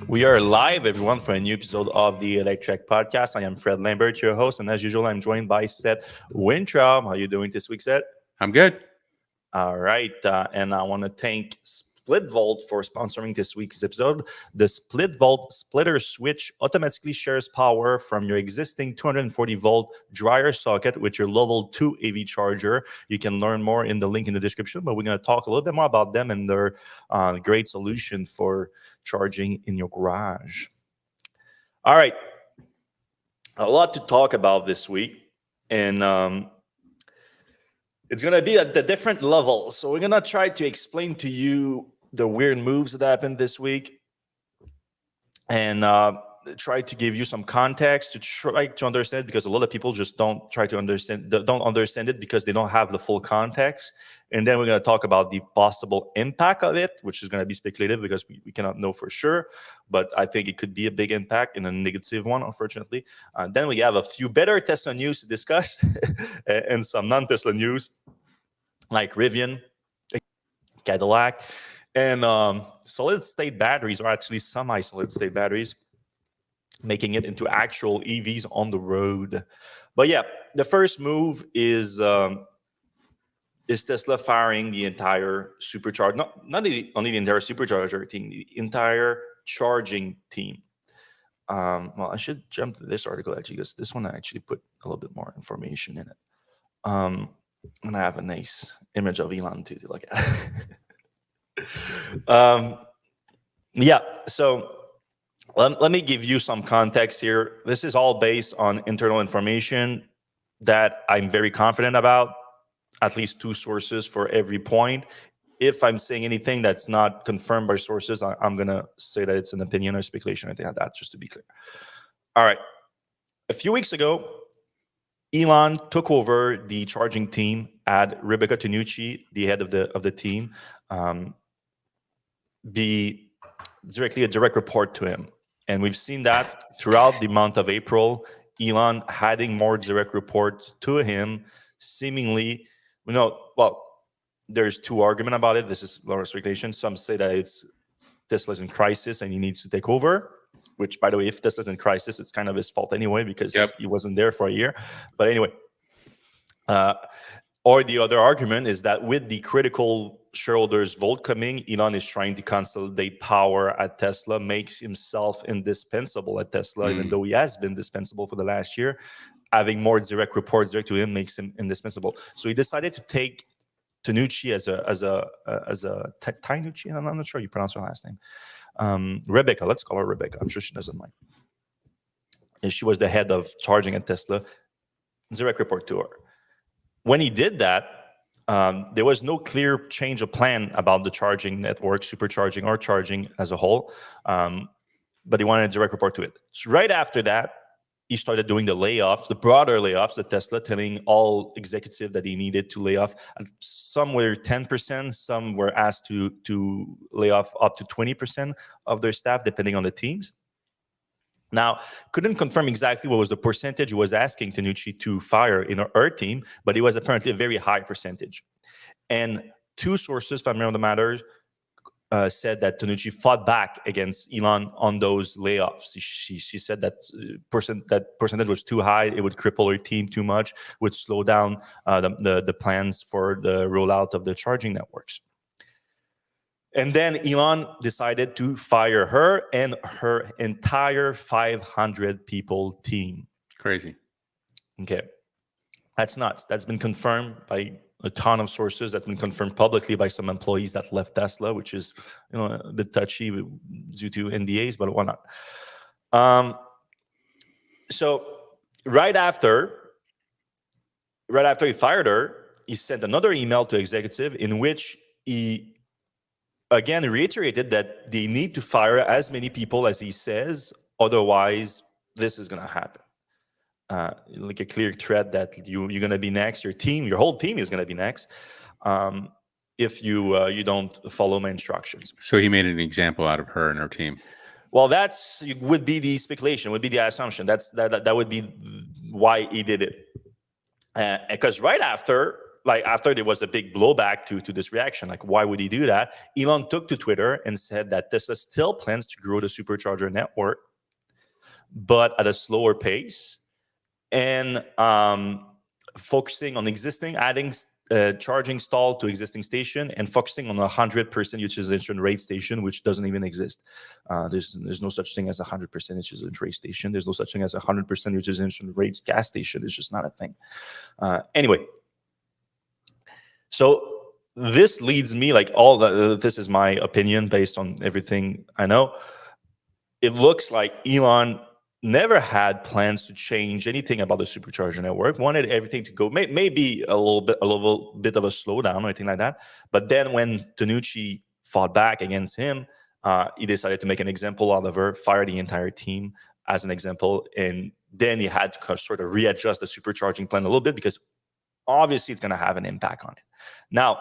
We are live, everyone, for a new episode of the Electrek podcast. I am Fred Lambert, your host, and as usual, I'm joined by Seth Wintraub. How are you doing this week, Seth? I'm good. All right, and I want to thank SplitVolt for sponsoring this week's episode. The SplitVolt splitter switch automatically shares power from your existing 240-volt dryer socket with your level 2 AV charger. You can learn more in the link in the description, but we're going to talk a little bit more about them and their great solution for charging in your garage. All right, a lot to talk about this week, and it's going to be at the different levels. So we're going to try to explain to you the weird moves that happened this week and try to give you some context to try to understand, because a lot of people just don't understand it because they don't have the full context. And then we're going to talk about the possible impact of it, which is going to be speculative because we cannot know for sure. But I think it could be a big impact and a negative one, unfortunately. Then we have a few better Tesla news to discuss and some non-Tesla news like Rivian, Cadillac, and solid-state batteries, or actually semi-solid-state batteries, making it into actual EVs on the road. But yeah, the first move is Tesla firing the entire supercharger, not only the entire supercharger team, the entire charging team. Well, I should jump to this article actually, because this one I actually put a little bit more information in it. And I have a nice image of Elon too to look at. Yeah, so let me give you some context here. This is all based on internal information that I'm very confident about, at least two sources for every point. If I'm saying anything that's not confirmed by sources, I'm going to say that it's an opinion or speculation or anything like that, just to be clear. All right. A few weeks ago, Elon took over the charging team, had Rebecca Tanucci, the head of the team, be directly a direct report to him. And we've seen that throughout the month of April, Elon adding more direct reports to him, seemingly, well, there's two arguments about it. This is a lot of speculation. Some say that Tesla's in crisis and he needs to take over, which, by the way, if Tesla's in crisis, it's kind of his fault anyway, because he wasn't there for a year. But anyway, or the other argument is that with the critical shareholders vote coming, Elon is trying to consolidate power at Tesla, makes himself indispensable at Tesla, even though he has been indispensable for the last year. Having more direct reports direct to him makes him indispensable. So he decided to take Tanucci as a Tanucci. I'm not sure you pronounce her last name. Rebecca, let's call her Rebecca. I'm sure she doesn't mind. And she was the head of charging at Tesla. Direct report to her. When he did that, there was no clear change of plan about the charging network, supercharging or charging as a whole, but he wanted a direct report to it. So right after that, he started doing the layoffs, the broader layoffs at Tesla, telling all executives that he needed to lay off. Some were 10%, some were asked to lay off up to 20% of their staff, depending on the teams. Now, couldn't confirm exactly what was the percentage he was asking Tanucci to fire in her team, but it was apparently a very high percentage. And two sources, if I remember the matters, said that Tanucci fought back against Elon on those layoffs. She said that percentage was too high. It would cripple her team too much, would slow down the plans for the rollout of the charging networks. And then Elon decided to fire her and her entire 500 people team. Crazy. Okay. That's nuts. That's been confirmed by a ton of sources. That's been confirmed publicly by some employees that left Tesla, which is a bit touchy due to NDAs, but why not? So right after he fired her, he sent another email to executive in which he again reiterated that they need to fire as many people as he says, otherwise this is going to happen. Like a clear threat that you're going to be next, your whole team is going to be next if you don't follow my instructions. So he made an example out of her and her team. Well, would be the speculation, would be the assumption. That would be why he did it. Because right after, after there was a big blowback to this reaction, like why would he do that? Elon took to Twitter and said that Tesla still plans to grow the supercharger network, but at a slower pace, and focusing on adding charging stall to existing station, and focusing on 100% utilization rate station, which doesn't even exist. There's no such thing as 100% utilization rate station. There's no such thing as 100% utilization rates gas station. It's just not a thing. Anyway, so this leads me, this is my opinion based on everything I know. It looks like Elon never had plans to change anything about the supercharger network, wanted everything to go, maybe a little bit of a slowdown or anything like that. But then when Tanucci fought back against him, he decided to make an example out of her, fire the entire team as an example. And then he had to sort of readjust the supercharging plan a little bit, because obviously it's going to have an impact on it. Now,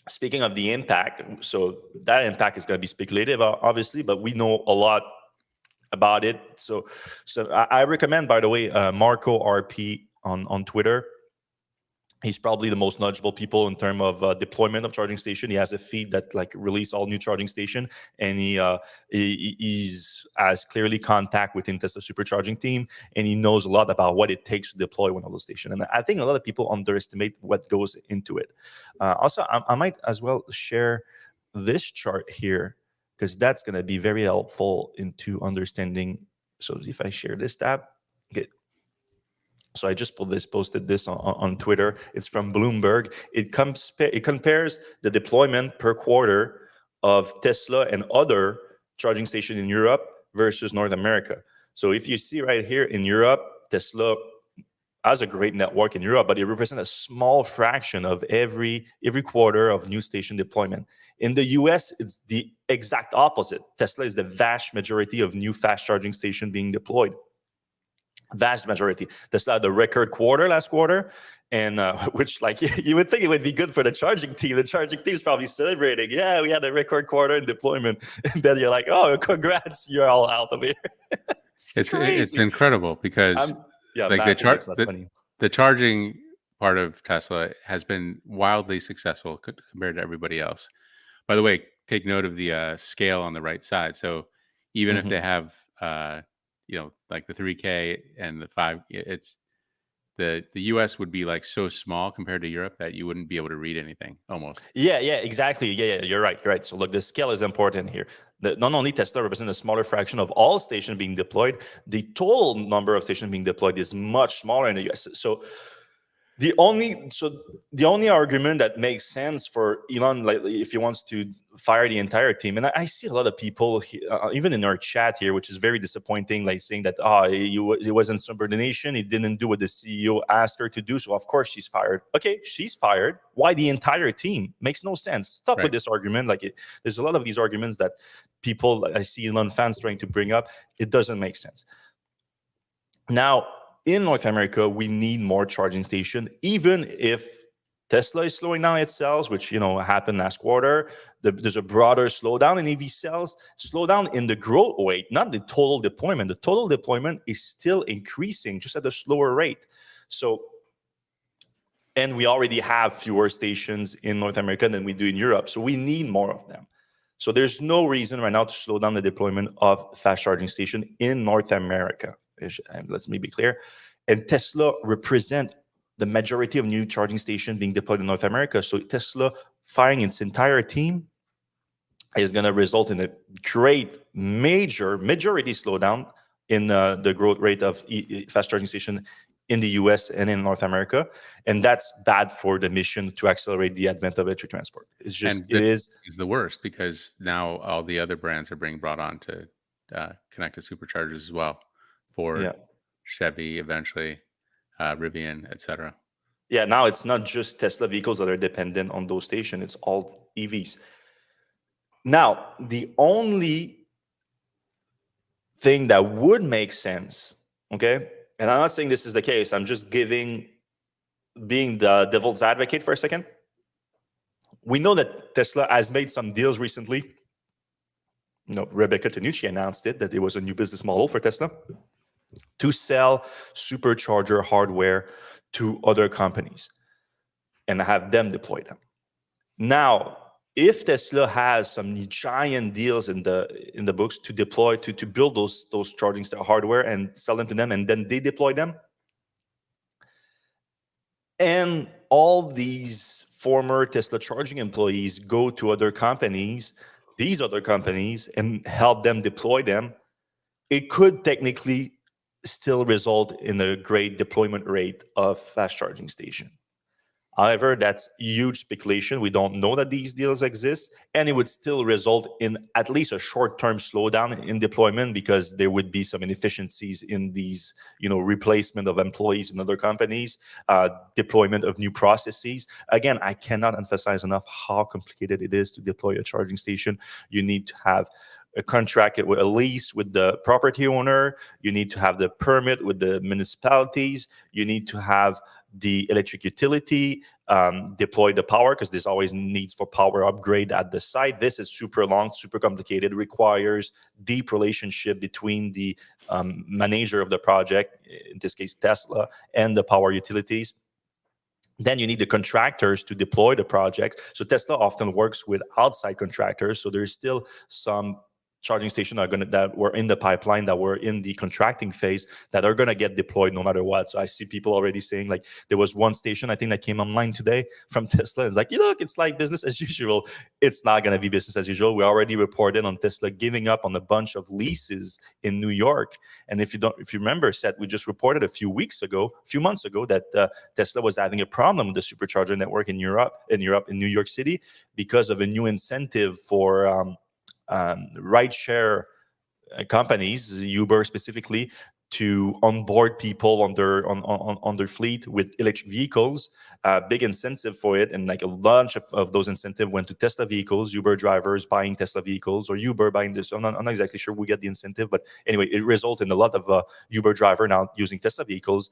speaking of the impact, so that impact is going to be speculative, obviously, but we know a lot about it. So I recommend, by the way, Marco RP on Twitter. He's probably the most knowledgeable people in terms of deployment of charging station. He has a feed that release all new charging station, and he's as clearly contact within Tesla supercharging team, and he knows a lot about what it takes to deploy one of those stations. And I think a lot of people underestimate what goes into it. Also, I might as well share this chart here, because that's going to be very helpful into understanding. So if I share this tab, okay. So I just posted this on Twitter. It's from Bloomberg. It compares the deployment per quarter of Tesla and other charging stations in Europe versus North America. So if you see right here in Europe, Tesla has a great network in Europe, but it represents a small fraction of every quarter of new station deployment. In the US, it's the exact opposite. Tesla is the vast majority of new fast charging stations being deployed. Vast majority. Tesla had the record quarter last quarter, and which, you would think it would be good for the charging team. The charging team is probably celebrating. Yeah, we had a record quarter in deployment. And then you're like, oh, congrats, you're all out of here. It's incredible, because the charging part of Tesla has been wildly successful compared to everybody else. By the way, take note of the scale on the right side. So even if they have like the 3K and the 5, it's the US would be so small compared to Europe that you wouldn't be able to read anything almost. Yeah, exactly. Yeah, you're right. So look, the scale is important here. Not only Tesla represents a smaller fraction of all stations being deployed, the total number of stations being deployed is much smaller in the US. So the only argument that makes sense for Elon, if he wants to fire the entire team, and I see a lot of people, even in our chat here, which is very disappointing, saying that it was insubordination, he didn't do what the CEO asked her to do, so of course she's fired. Okay, she's fired. Why the entire team? Makes no sense. Stop with this argument. There's a lot of these arguments that people, I see Elon fans trying to bring up. It doesn't make sense. Now, in North America, we need more charging stations, even if Tesla is slowing down its sales, which happened last quarter. There's a broader slowdown in EV sales, slowdown in the growth rate, not the total deployment. The total deployment is still increasing, just at a slower rate. So, and we already have fewer stations in North America than we do in Europe. So we need more of them. So there's no reason right now to slow down the deployment of fast charging stations in North America. Let's be clear. And Tesla represent the majority of new charging stations being deployed in North America. So Tesla firing its entire team is going to result in a great majority slowdown in the growth rate of fast charging station in the US and in North America. And that's bad for the mission to accelerate the advent of electric transport. It's just, it's the worst, because now all the other brands are being brought on to connected superchargers as well. Ford, Chevy, eventually Rivian, etc. Yeah, now it's not just Tesla vehicles that are dependent on those stations. It's all EVs. Now, the only thing that would make sense, okay, and I'm not saying this is the case, I'm just being the devil's advocate for a second. We know that Tesla has made some deals recently. Rebecca Tanucci announced that it was a new business model for Tesla to sell supercharger hardware to other companies and have them deploy them. Now, if Tesla has some giant deals in the books to deploy, to build those charging hardware and sell them to them, and then they deploy them, and all these former Tesla charging employees go to other companies, these other companies, and help them deploy them, it could technically still result in a great deployment rate of fast charging station. However, that's huge speculation. We don't know that these deals exist, and it would still result in at least a short-term slowdown in deployment, because there would be some inefficiencies in these, replacement of employees in other companies, deployment of new processes. Again, I cannot emphasize enough how complicated it is to deploy a charging station. You need to have a contract with a lease with the property owner. You need to have the permit with the municipalities. You need to have the electric utility deploy the power, because there's always needs for power upgrade at the site. This is super long, super complicated, requires deep relationship between the manager of the project, in this case Tesla, and the power utilities. Then you need the contractors to deploy the project. So Tesla often works with outside contractors. So there's still some charging stations that were in the pipeline, that were in the contracting phase, that are going to get deployed no matter what. So I see people already saying, like, there was one station, I think, that came online today from Tesla. It's like, look, it's like business as usual. It's not going to be business as usual. We already reported on Tesla giving up on a bunch of leases in New York. And if you remember, Seth, we just reported a few months ago, that Tesla was having a problem with the Supercharger network in New York City, because of a new incentive for rideshare companies, Uber specifically, to onboard people on their fleet with electric vehicles. Big incentive for it, and like a bunch of those incentives went to Tesla vehicles, Uber drivers buying Tesla vehicles, or Uber buying this. I'm not exactly sure we get the incentive, but anyway, it results in a lot of Uber driver now using Tesla vehicles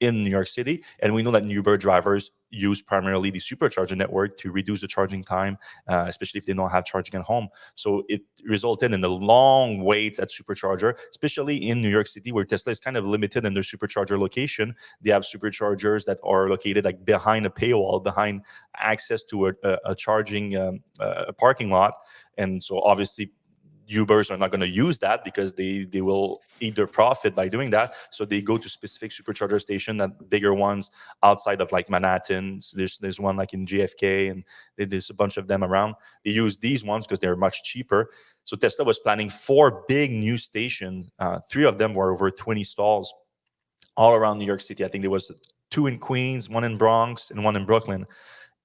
in New York City. And we know that Uber drivers use primarily the Supercharger network to reduce the charging time, especially if they don't have charging at home. So it resulted in the long waits at Supercharger, especially in New York City, where Tesla is kind of limited in their Supercharger location. They have Superchargers that are located like behind a paywall, behind access to a charging a parking lot. And so obviously Ubers are not going to use that, because they will eat their profit by doing that. So they go to specific Supercharger station, that bigger ones outside of like Manhattan. So there's one like in JFK, and there's a bunch of them around. They use these ones because they're much cheaper. So Tesla was planning 4 big new stations. 3 of them were over 20 stalls all around New York City. I think there was 2 in Queens, 1 in Bronx, and 1 in Brooklyn.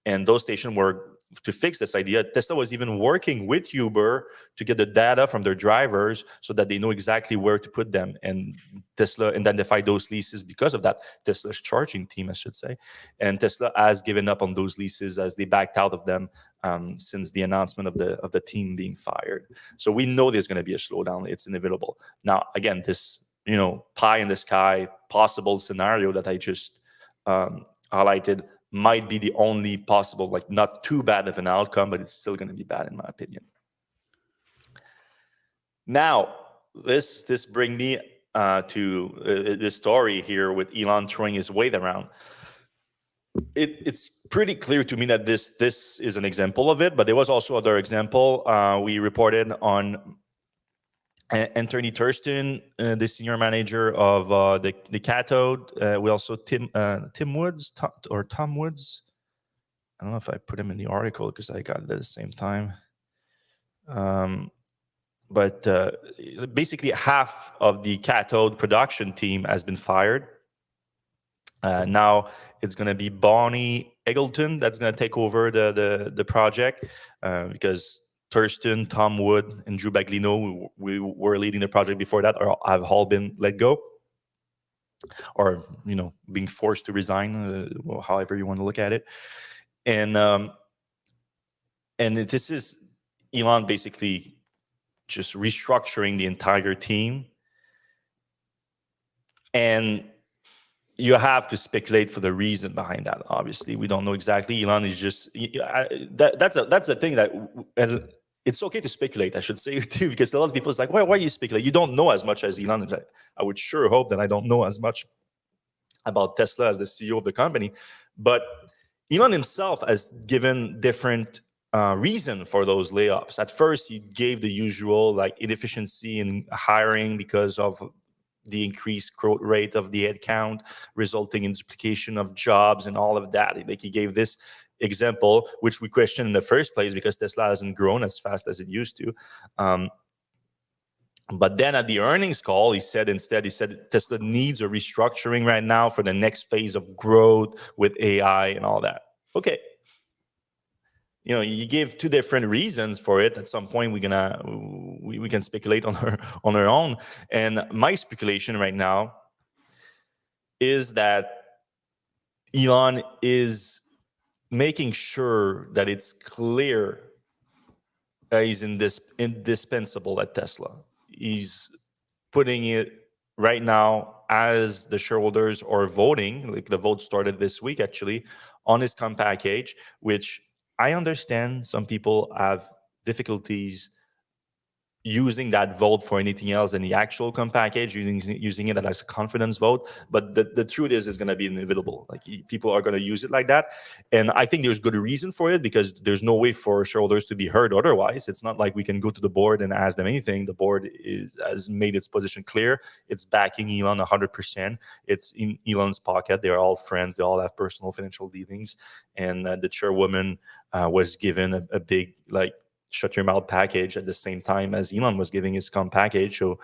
And those stations were to fix this idea. Tesla was even working with Uber to get the data from their drivers so that they know exactly where to put them. And Tesla identified those leases because of that. Tesla's charging team, I should say. And Tesla has given up on those leases as they backed out of them since the announcement of the team being fired. So we know there's going to be a slowdown. It's inevitable. Now, again, this pie in the sky possible scenario that I just highlighted might be the only possible, like, not too bad of an outcome, but it's still going to be bad in my opinion. Now, this brings me to this story here with Elon throwing his weight around. It's pretty clear to me that this is an example of it, but there was also other example. We reported on Anthony Thurston, the senior manager of the cathode. We also Tom Woods. I don't know if I put him in the article because I got it at the same time. But basically, half of the cathode production team has been fired. Now it's going to be Bonnie Eggleton that's going to take over the project, because Thurston, Tom Wood, and Drew Baglino, we were leading the project before that, or have all been let go, or being forced to resign, however you want to look at it. And this is Elon basically just restructuring the entire team. And you have to speculate for the reason behind that. Obviously, we don't know exactly. Elon is just that's the thing that, and it's okay to speculate, I should say, too, because a lot of people is like, why you speculate? You don't know as much as Elon. I would sure hope that I don't know as much about Tesla as the CEO of the company. But Elon himself has given different reason for those layoffs. At first, he gave the usual like inefficiency in hiring because of the increased growth rate of the headcount, resulting in duplication of jobs and all of that. Like he gave this example, which we questioned in the first place because Tesla hasn't grown as fast as it used to. But then at the earnings call, he said Tesla needs a restructuring right now for the next phase of growth with AI and all that. Okay. You know, you give two different reasons for it. At some point, we can speculate on our own. And my speculation right now is that Elon is making sure that it's clear that he's indispensable at Tesla. He's putting it right now as the shareholders are voting. Like the vote started this week, actually, on his comp package, which I understand some people have difficulties using that vote for anything else than the actual comp package, using it as a confidence vote. But the truth is, it's going to be inevitable. Like people are going to use it like that. And I think there's good reason for it because there's no way for shareholders to be heard otherwise. It's not like we can go to the board and ask them anything. The board has made its position clear. It's backing Elon 100%. It's in Elon's pocket. They're all friends. They all have personal financial dealings. And the chairwoman was given a big, like, shut your mouth package at the same time as Elon was giving his comp package. So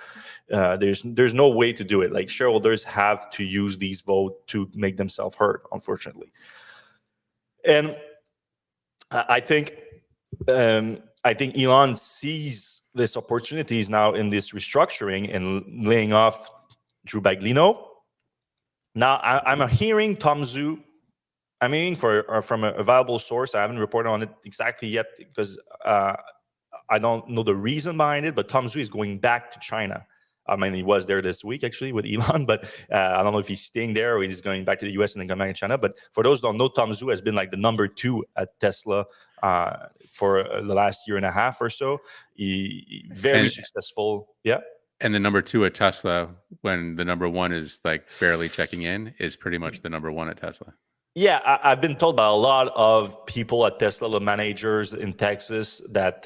there's no way to do it. Like shareholders have to use these votes to make themselves heard, unfortunately. And I think Elon sees this opportunities now in this restructuring and laying off Drew Baglino. Now I'm hearing Tom Zhu. I'm aiming from a viable source. I haven't reported on it exactly yet because I don't know the reason behind it, but Tom Zhu is going back to China. I mean, he was there this week, actually, with Elon, but I don't know if he's staying there or he's going back to the US and then coming back to China. But for those who don't know, Tom Zhu has been like the number 2 at Tesla for the last year and a half or so. Very successful. Yeah. And the number 2 at Tesla, when the number 1 is like barely checking in, is pretty much the number 1 at Tesla. Yeah, I've been told by a lot of people at Tesla, the managers in Texas, that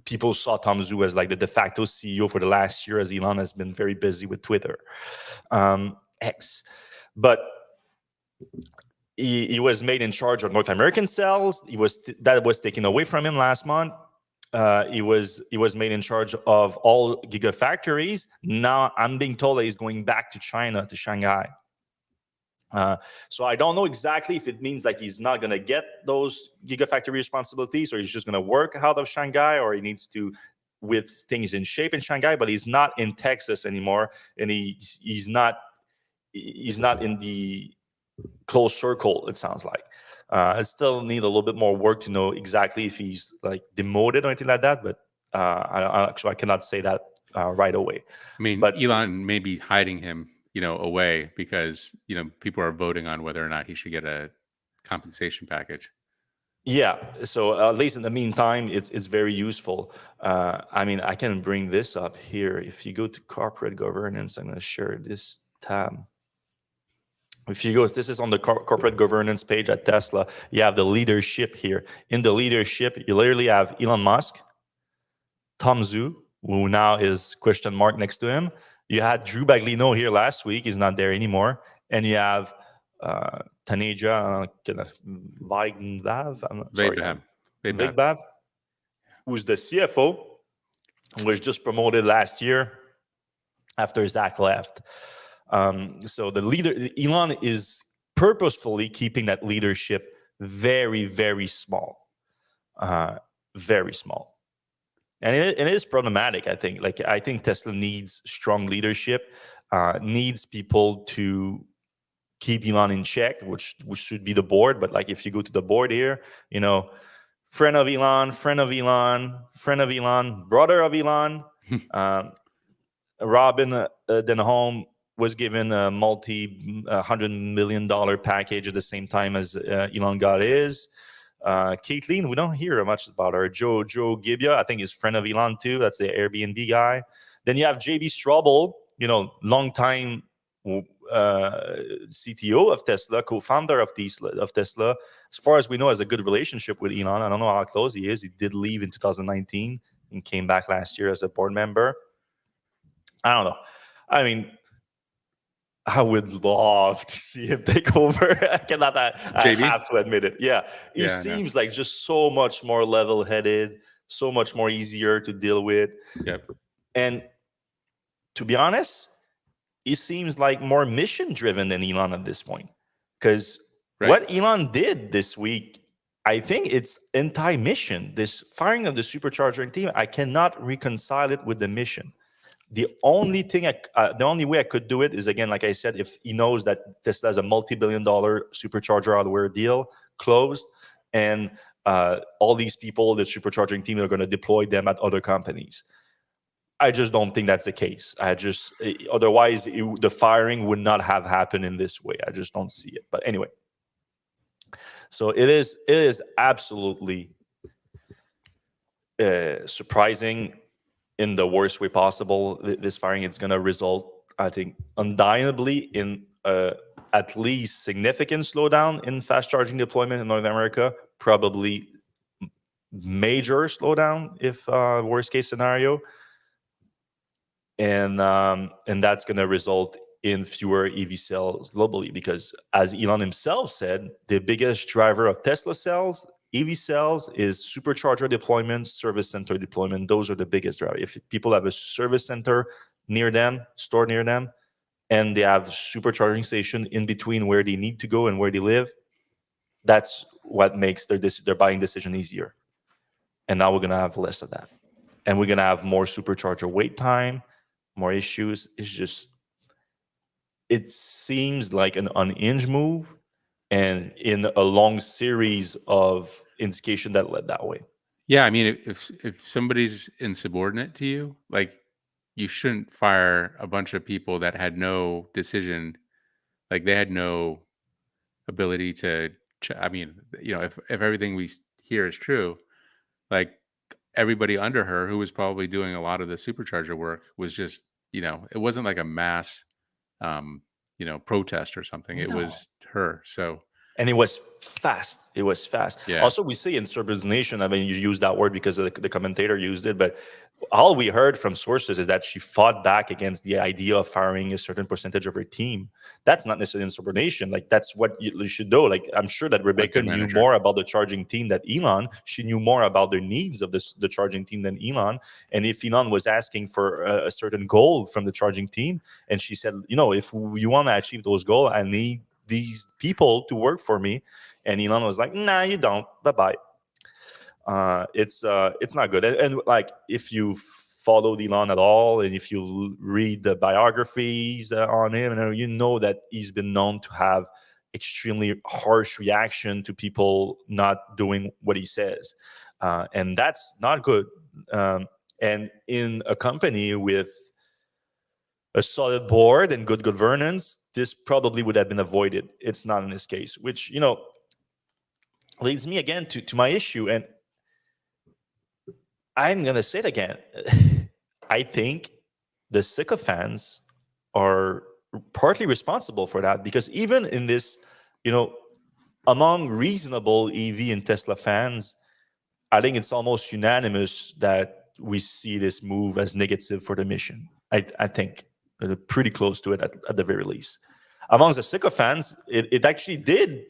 people saw Tom Zhu as like the de facto CEO for the last year, as Elon has been very busy with Twitter, X. But he was made in charge of North American sales. That was taken away from him last month. He was made in charge of all gigafactories. Now I'm being told that he's going back to China, to Shanghai. So I don't know exactly if it means like he's not going to get those gigafactory responsibilities, or he's just going to work out of Shanghai, or he needs to whip things in shape in Shanghai, but he's not in Texas anymore. And he's not in the close circle, it sounds like. I still need a little bit more work to know exactly if he's like demoted or anything like that, but I cannot say that right away. I mean, but Elon may be hiding him, away because, people are voting on whether or not he should get a compensation package. Yeah. So at least in the meantime, it's very useful. I mean, I can bring this up here. If you go to corporate governance, I'm going to share this tab. If you go, this is on the corporate governance page at Tesla. You have the leadership here. In the leadership, you literally have Elon Musk, Tom Zhu, who now is question mark next to him. You had Drew Baglino here last week. He's not there anymore. And you have Taneja Vaibhav, who's the CFO, who was just promoted last year after Zach left. So the leader, Elon, is purposefully keeping that leadership very, very small. Very small. And it is problematic, I think. Like, I think Tesla needs strong leadership, needs people to keep Elon in check, which should be the board. But like, if you go to the board here, friend of Elon, brother of Elon, Robin Denholm was given a $100 million package at the same time as Elon got his. Caitlin, we don't hear much about her. Joe Gibbia, I think, is friend of Elon too. That's the Airbnb guy. Then you have JB Straubel, long time CTO of Tesla, co-founder of Tesla, as far as we know, has a good relationship with Elon. I don't know how close he is. He did leave in 2019 and came back last year as a board member. I don't know. I mean, I would love to see him take over. I have to admit it. Yeah, he seems like just so much more level-headed, so much more easier to deal with. Yep. And to be honest, he seems like more mission-driven than Elon at this point. Because what Elon did this week, I think it's anti-mission. This firing of the Supercharger team, I cannot reconcile it with the mission. The only way I could do it is, again, like I said, if he knows that Tesla has a multi-billion-dollar Supercharger hardware deal closed, and all these people, the Supercharging team, are going to deploy them at other companies. I just don't think that's the case. Otherwise, the firing would not have happened in this way. I just don't see it. But anyway, so it is absolutely surprising in the worst way possible. This firing, it's going to result, I think, undeniably in at least significant slowdown in fast charging deployment in North America, probably major slowdown if worst case scenario. And that's going to result in fewer EV sales globally, because as Elon himself said, the biggest driver of Tesla sales, EV sales, is supercharger deployment, service center deployment. Those are the biggest driver. If people have a service center near them, store near them, and they have supercharging station in between where they need to go and where they live, that's what makes their buying decision easier. And now we're going to have less of that. And we're going to have more supercharger wait time, more issues. It seems like an unhinged move, and in a long series of indication that led that way. Yeah, I mean, if somebody's insubordinate to you, like, you shouldn't fire a bunch of people that had no decision, like they had no ability to. I mean, if everything we hear is true, like everybody under her who was probably doing a lot of the supercharger work was just, it wasn't like a mass, protest or something. It was her. So. And it was fast. Yeah. Also, we see insubordination. I mean, you use that word because the commentator used it, but all we heard from sources is that she fought back against the idea of firing a certain percentage of her team. That's not necessarily insubordination. Like, that's what you should do. Like, I'm sure that Rebecca knew more about the charging team than Elon. She knew more about the needs of the charging team than Elon. And if Elon was asking for a certain goal from the charging team, and she said, if you want to achieve those goals, I need these people to work for me, and Elon was like, nah, you don't, bye-bye. It's not good. And like, if you followed Elon at all, and if you read the biographies on him, you know that he's been known to have extremely harsh reaction to people not doing what he says, and that's not good. And in a company with a solid board and good governance, this probably would have been avoided. It's not in this case, which, leads me again to my issue. And I'm going to say it again. I think the sycophants are partly responsible for that, because even in this, among reasonable EV and Tesla fans, I think it's almost unanimous that we see this move as negative for the mission. I think pretty close to it at the very least. Amongst the sycophants, it actually did,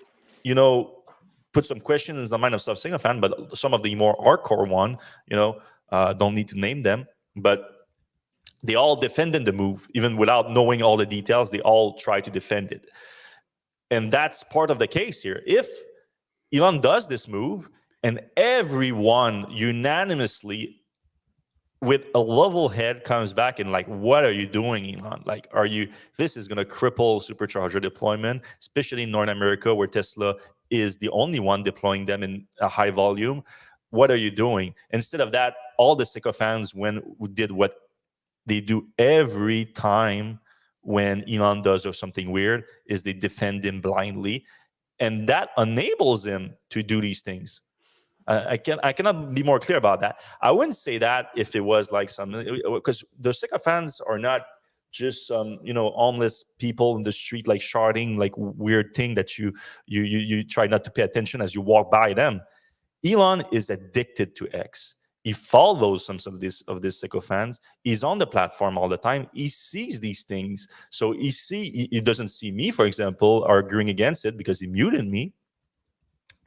put some questions in the mind of some sycophant, but some of the more hardcore one, don't need to name them, but they all defended the move, even without knowing all the details. They all try to defend it. And that's part of the case here. If Elon does this move and everyone unanimously with a level head comes back and like, what are you doing, Elon? Like, this is going to cripple supercharger deployment, especially in North America, where Tesla is the only one deploying them in a high volume. What are you doing? Instead of that, all the sycophants did what they do every time when Elon does or something weird, is they defend him blindly. And that enables him to do these things. I cannot be more clear about that. I wouldn't say that if it was like because the sycophants are not just homeless people in the street, like shouting like weird thing that you try not to pay attention as you walk by them. Elon is addicted to X. He follows some of these sycophants. He's on the platform all the time. He sees these things. So he doesn't see me, for example, arguing against it because he muted me.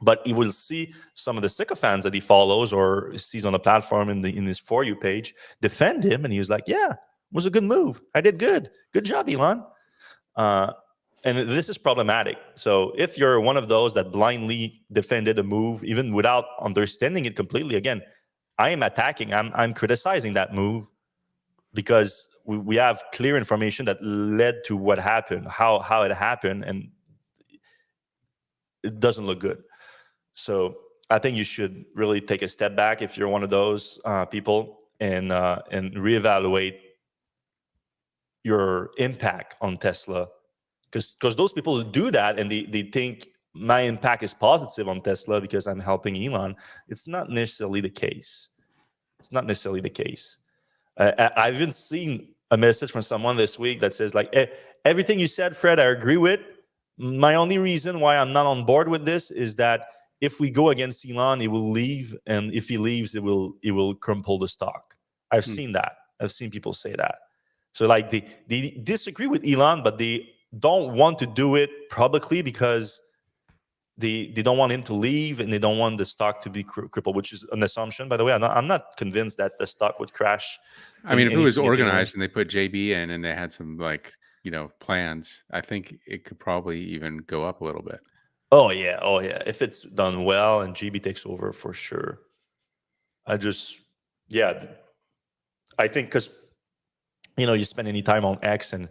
But he will see some of the sycophants that he follows or sees on the platform in his For You page defend him, and he was like, "Yeah, it was a good move. I did good. Good job, Elon." And this is problematic. So if you're one of those that blindly defended a move, even without understanding it completely, again, I am attacking. I'm criticizing that move because we have clear information that led to what happened, how it happened, and it doesn't look good. So I think you should really take a step back if you're one of those people and reevaluate your impact on Tesla. Because those people do that and they think my impact is positive on Tesla because I'm helping Elon. It's not necessarily the case. It's not necessarily the case. I've even seen a message from someone this week that says, like, hey, everything you said, Fred, I agree with. My only reason why I'm not on board with this is that if we go against Elon, he will leave. And if he leaves, it will crumple the stock. I've seen that. I've seen people say that. So like they disagree with Elon, but they don't want to do it publicly because they don't want him to leave and they don't want the stock to be crippled, which is an assumption, by the way. I'm not convinced that the stock would crash. I mean, if it was organized and they put JB in and they had some plans, I think it could probably even go up a little bit. Oh yeah. If it's done well and JB takes over, for sure. I think because you spend any time on X and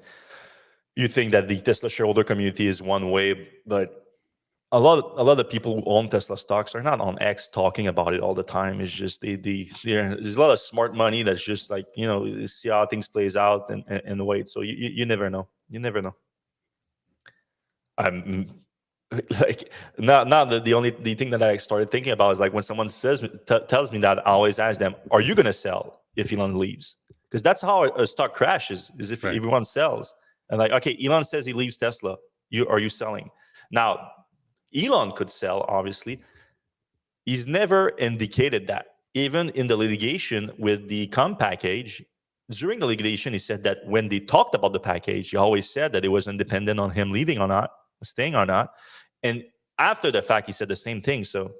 you think that the Tesla shareholder community is one way, but a lot of people who own Tesla stocks are not on X talking about it all the time. It's just there's a lot of smart money that's just like see how things plays out and wait. So you never know. You never know. I'm like now the thing that I started thinking about is like when someone tells me that, I always ask them, "Are you going to sell if Elon leaves?" Because that's how a stock crashes, is if everyone sells. And like, okay, Elon says he leaves Tesla. Are you selling? Now, Elon could sell, obviously. He's never indicated that. Even in the litigation with the comp package, during the litigation, he said that when they talked about the package, he always said that it was independent on him leaving or not, staying or not. And after the fact, he said the same thing. So,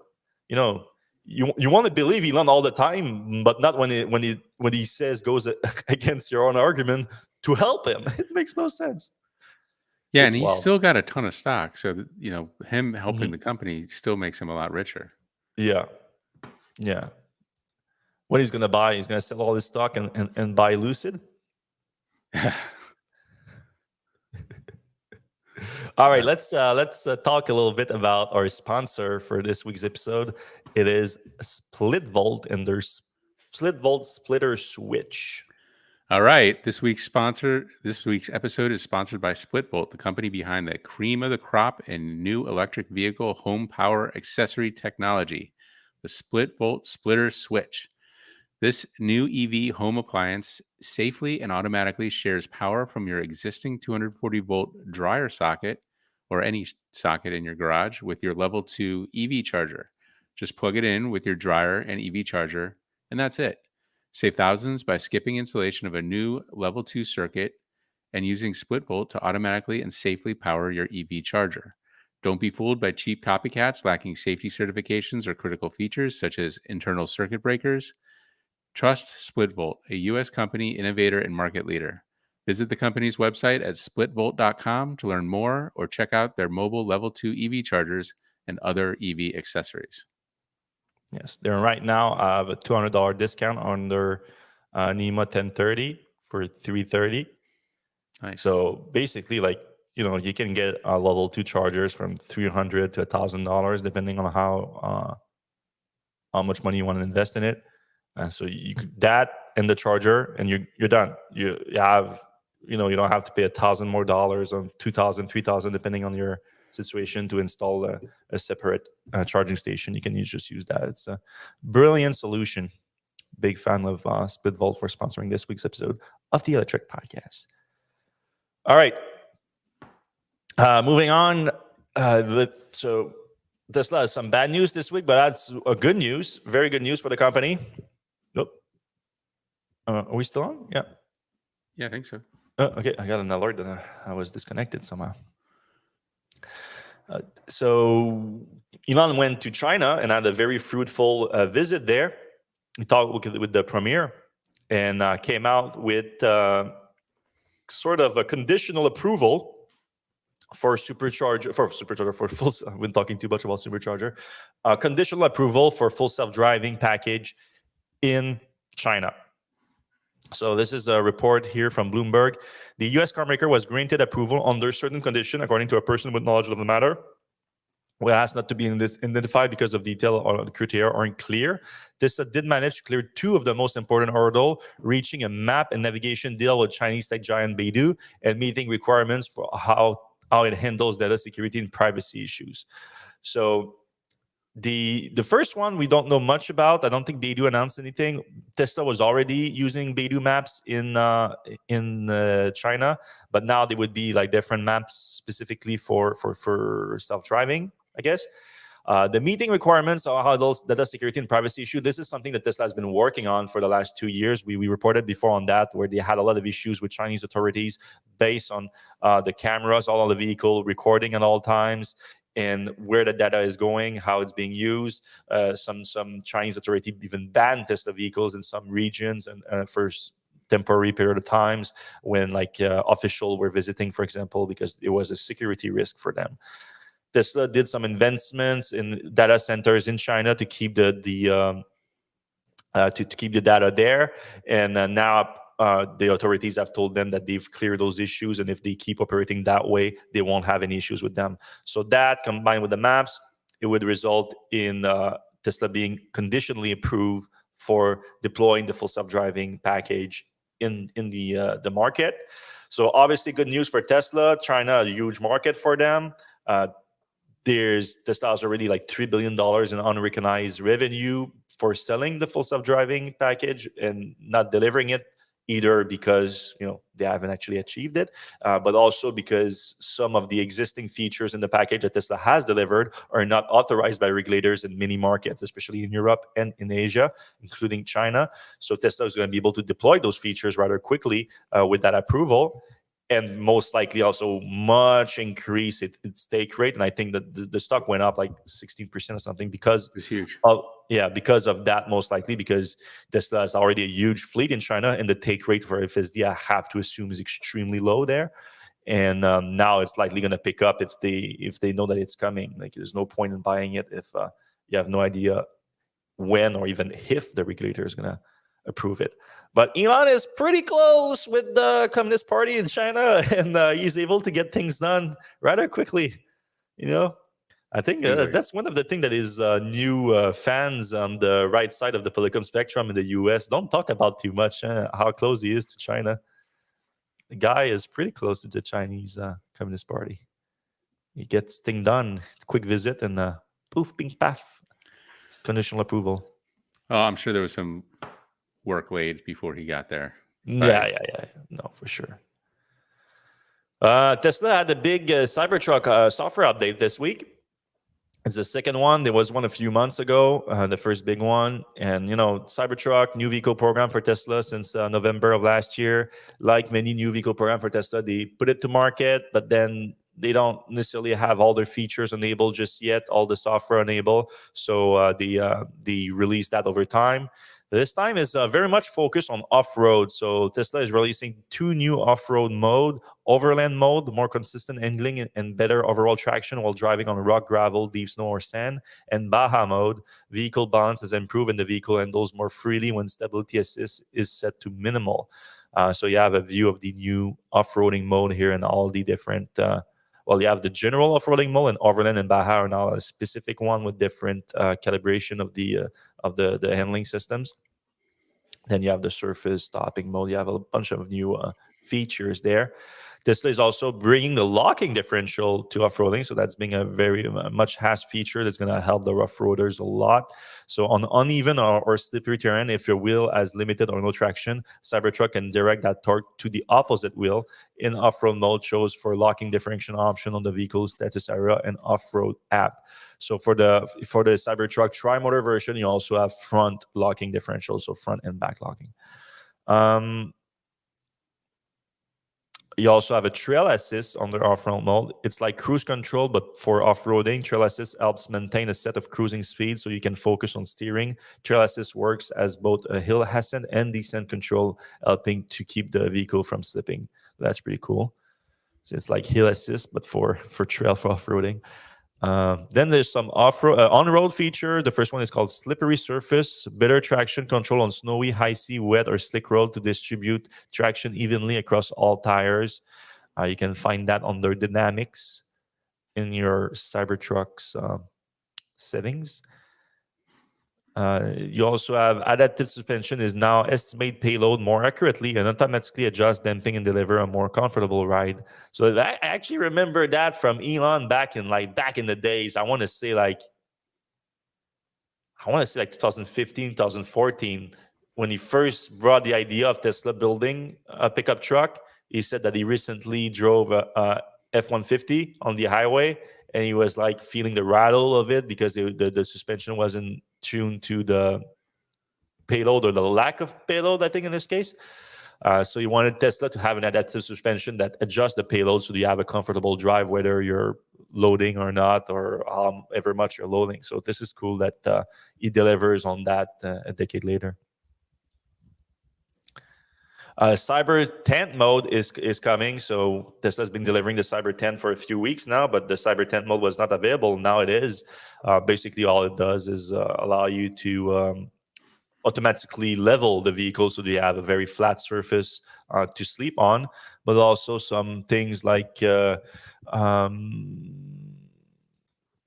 you want to believe Elon all the time, but not when he says goes against your own argument to help him. It makes no sense. Yeah, and he's still got a ton of stock, so him helping the company still makes him a lot richer. Yeah. What he's gonna buy? He's gonna sell all his stock and buy Lucid. All right, let's talk a little bit about our sponsor for this week's episode. It is SplitVolt and their SplitVolt splitter switch. All right, this week's episode is sponsored by SplitVolt, the company behind the cream of the crop and new electric vehicle home power accessory technology, the SplitVolt splitter switch. This new EV home appliance safely and automatically shares power from your existing 240-volt dryer socket or any socket in your garage with your level 2 EV charger. Just plug it in with your dryer and EV charger, and that's it. Save thousands by skipping installation of a new level 2 circuit and using SplitVolt to automatically and safely power your EV charger. Don't be fooled by cheap copycats lacking safety certifications or critical features such as internal circuit breakers. Trust SplitVolt, a U.S. company, innovator, and market leader. Visit the company's website at splitvolt.com to learn more or check out their mobile level 2 EV chargers and other EV accessories. Yes, they're right now have a $200 discount on their NEMA 1030 for $330. Nice. So basically, you can get level 2 chargers from $300 to $1,000 depending on how much money you want to invest in it. So you could that and the charger, and you're done. You have you don't have to pay $1,000 more dollars, or $2,000, $3,000 depending on your situation to install a separate charging station. You can just use that. It's a brilliant solution. Big fan of SplitVolt for sponsoring this week's episode of the Electrek podcast. All right. Moving on. So Tesla has some bad news this week, but that's a good news. Very good news for the company. Nope. Are we still on? Yeah. Yeah, I think so. Okay, I got an alert that I was disconnected somehow. So Elon went to China and had a very fruitful visit there. He talked with the premier and came out with sort of a conditional approval for full. I've been talking too much about Supercharger. Conditional approval for full self-driving package in China. So this is a report here from Bloomberg. The U.S. carmaker was granted approval under certain conditions, according to a person with knowledge of the matter. We asked not to be identified because of detail or the criteria aren't clear. Tesla did manage to clear two of the most important hurdles, reaching a map and navigation deal with Chinese tech giant Baidu and meeting requirements for how it handles data security and privacy issues. So the first one we don't know much about. I don't think Baidu announced anything. Tesla was already using Baidu maps in China, but now they would be like different maps specifically for self-driving, I guess. The meeting requirements are how those data security and privacy issue. This is something that Tesla has been working on for the last 2 years. We reported before on that, where they had a lot of issues with Chinese authorities based on the cameras all on the vehicle, recording at all times, and where the data is going, how it's being used. Some Chinese authority even banned Tesla vehicles in some regions and for temporary period of times when officials were visiting, for example, because it was a security risk for them. Tesla did some investments in data centers in China to keep the data there, and now the authorities have told them that they've cleared those issues, and if they keep operating that way, they won't have any issues with them. So that, combined with the maps, it would result in Tesla being conditionally approved for deploying the full self-driving package in the market. So obviously, good news for Tesla. China, a huge market for them. Tesla has already like $3 billion in unrecognized revenue for selling the full self-driving package and not delivering it, either because they haven't actually achieved it, but also because some of the existing features in the package that Tesla has delivered are not authorized by regulators in many markets, especially in Europe and in Asia, including China. So Tesla is going to be able to deploy those features rather quickly with that approval, and most likely also much increase its take rate. And I think that the stock went up like 16% or something because it's huge. Because of that, most likely because Tesla has already a huge fleet in China, and the take rate for FSD, I have to assume, is extremely low there. And now it's likely going to pick up if they know that it's coming. Like, there's no point in buying it if you have no idea when or even if the regulator is going to approve it. But Elon is pretty close with the Communist Party in China, and he's able to get things done rather quickly. I think that's one of the things that his new fans on the right side of the political spectrum in the U.S. don't talk about too much, how close he is to China. The guy is pretty close to the Chinese Communist Party. He gets things done. Quick visit and poof, ping, paf. Conditional approval. Oh, I'm sure there was some work laid before he got there. Yeah. No, for sure. Tesla had a big Cybertruck software update this week. It's the second one. There was one a few months ago, the first big one. And, Cybertruck, new vehicle program for Tesla since November of last year. Like many new vehicle program for Tesla, they put it to market, but then they don't necessarily have all their features enabled just yet, all the software enabled. So they release that over time. This time is very much focused on off-road. So Tesla is releasing two new off-road mode: overland mode, more consistent handling and better overall traction while driving on rock, gravel, deep snow, or sand; and Baja mode, vehicle balance is improved and the vehicle handles more freely when stability assist is set to minimal. So you have a view of the new off-roading mode here and all the different... you have the general off-roading mode, and overland and Baja are now a specific one with different calibration of the handling systems. Then you have the surface stopping mode. You have a bunch of new features there. Tesla is also bringing the locking differential to off-roading, so that's being a very much asked feature that's going to help the rough roaders a lot. So on uneven or slippery terrain, if your wheel has limited or no traction, Cybertruck can direct that torque to the opposite wheel in off-road mode, shows for locking differential option on the vehicle status area and off-road app. So for the Cybertruck tri-motor version, you also have front locking differential, so front and back locking. You also have a trail assist on the off-road mode. It's like cruise control, but for off-roading. Trail assist helps maintain a set of cruising speed so you can focus on steering. Trail assist works as both a hill ascent and descent control, helping to keep the vehicle from slipping. That's pretty cool. So it's like hill assist, but for trail, for off-roading. Then there's some on-road feature. The first one is called slippery surface, better traction control on snowy, icy, wet, or slick road to distribute traction evenly across all tires. You can find that under dynamics in your Cybertruck's settings. You also have adaptive suspension is now estimate payload more accurately and automatically adjust damping and deliver a more comfortable ride. So I actually remember that from Elon back in the days. I want to say like 2015, 2014, when he first brought the idea of Tesla building a pickup truck. He said that he recently drove a F-150 on the highway, and he was like feeling the rattle of it because the suspension wasn't tuned to the payload, or the lack of payload, I think in this case. So you wanted Tesla to have an adaptive suspension that adjusts the payload so you have a comfortable drive, whether you're loading or not, or however much you're loading. So this is cool that he delivers on that a decade later. Cybertent mode is coming. So Tesla's been delivering the Cybertent for a few weeks now, but the Cybertent mode was not available. Now it is. Basically, all it does is allow you to automatically level the vehicle so you have a very flat surface to sleep on, but also some things like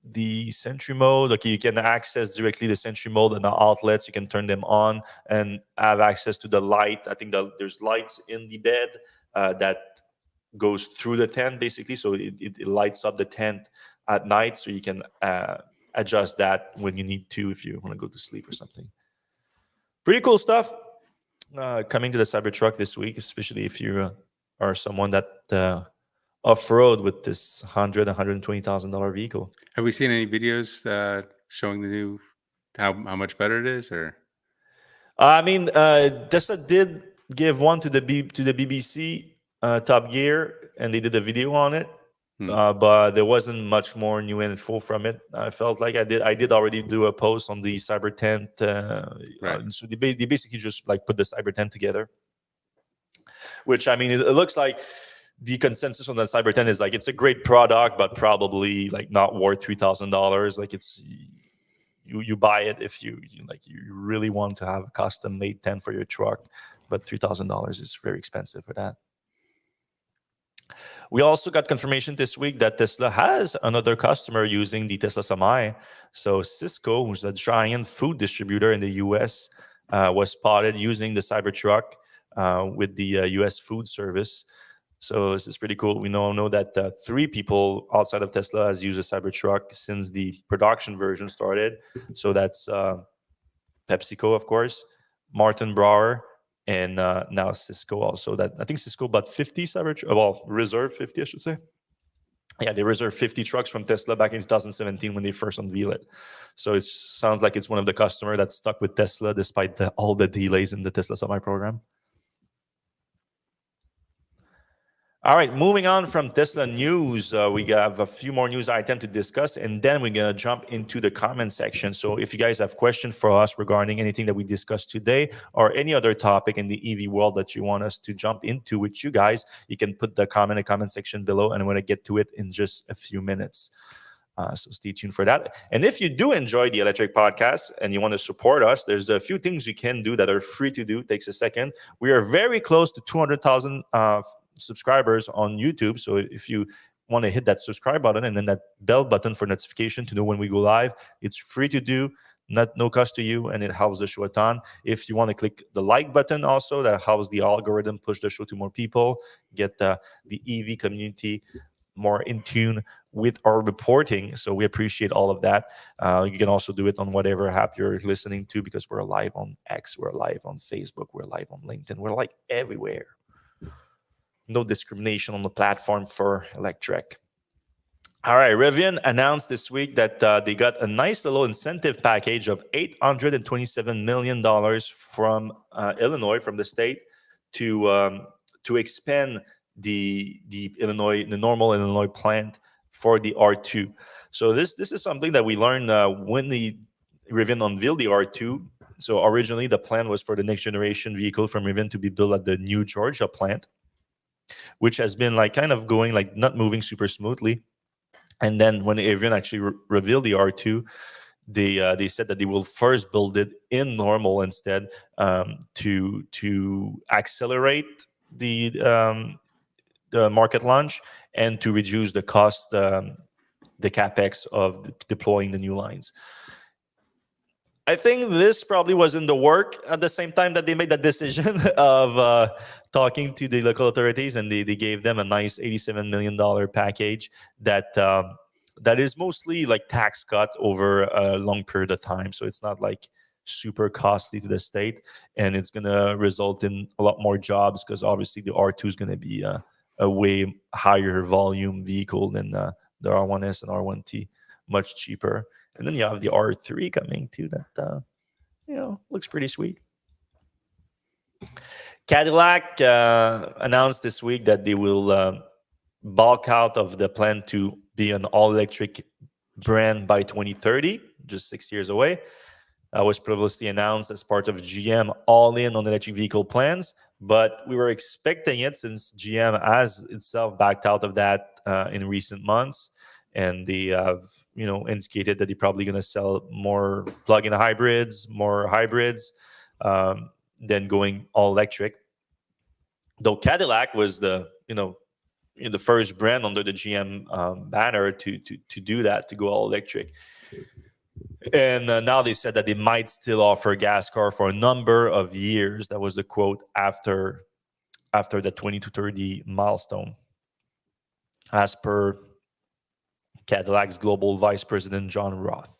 the Sentry mode. Okay, you can access directly the Sentry mode and the outlets. You can turn them on and have access to the light. I think that there's lights in the bed that goes through the tent, basically. So it lights up the tent at night, so you can adjust that when you need to, if you want to go to sleep or something. Pretty cool stuff coming to the Cybertruck this week, especially if you are someone that off-road with this $120,000 vehicle. Have we seen any videos showing the new how much better it is? Or I mean, Tesla did give one to the BBC Top Gear, and they did a video on it. But there wasn't much more new info from it. I felt like I did already do a post on the Cybertent. Right. So they basically just like put the Cybertent together, which, I mean, it looks like the consensus on the Cybertent is like it's a great product, but probably like not worth $3,000. Like it's you buy it if you really want to have a custom made tent for your truck, but $3,000 is very expensive for that. We also got confirmation this week that Tesla has another customer using the Tesla Semi. So Cisco, who's a giant food distributor in the U.S., was spotted using the Cybertruck with the U.S. Food Service. So this is pretty cool. We know that 3 people outside of Tesla has used a Cybertruck since the production version started. So that's PepsiCo, of course, Martin Brower, and now Cisco also. That I think Cisco bought 50 Cybertruck. Well, reserved 50, I should say. Yeah, they reserved 50 trucks from Tesla back in 2017 when they first unveiled it. So it sounds like it's one of the customers that's stuck with Tesla despite all the delays in the Tesla Semi program. All right, moving on from Tesla news, we have a few more news items to discuss, and then we're going to jump into the comment section. So if you guys have questions for us regarding anything that we discussed today or any other topic in the EV world that you want us to jump into with you guys, you can put the comment in the comment section below, and I'm going to get to it in just a few minutes. So stay tuned for that. And if you do enjoy the Electrek podcast and you want to support us, there's a few things you can do that are free to do. It takes a second. We are very close to 200,000 subscribers on YouTube. So if you want to hit that subscribe button and then that bell button for notification to know when we go live, it's free to do. no cost to you, and it helps the show a ton. If you want to click the like button also, that helps the algorithm push the show to more people, get the EV community more in tune with our reporting. So we appreciate all of that. You can also do it on whatever app you're listening to, because we're live on X, we're live on Facebook, we're live on LinkedIn, we're like everywhere. No discrimination on the platform for Electrek. All right, Rivian announced this week that they got a nice little incentive package of $827 million from Illinois, from the state, to expand the normal Illinois plant for the R2. So this is something that we learned when the Rivian unveiled the R2. So originally the plan was for the next generation vehicle from Rivian to be built at the new Georgia plant, which has been like kind of going like not moving super smoothly. And then when Rivian actually revealed the R2, they said that they will first build it in Normal instead, to accelerate the market launch and to reduce the cost, the capex of deploying the new lines. I think this probably was in the work at the same time that they made that decision of talking to the local authorities, and they gave them a nice $87 million package that is mostly like tax cut over a long period of time. So it's not like super costly to the state, and it's going to result in a lot more jobs, because obviously the R2 is going to be a way higher volume vehicle than the R1S and R1T, much cheaper. And then you have the R3 coming too, that looks pretty sweet. Cadillac announced this week that they will bulk out of the plan to be an all-electric brand by 2030, just 6 years away. That was previously announced as part of GM all-in on electric vehicle plans, but we were expecting it since GM has itself backed out of that in recent months. And they have, indicated that they're probably going to sell more plug-in hybrids, more hybrids, than going all electric. Though Cadillac was the first brand under the GM banner to do that, to go all electric. And now they said that they might still offer a gas car for a number of years. That was the quote after the 20 to 30 milestone, as per Cadillac's global vice president, John Roth.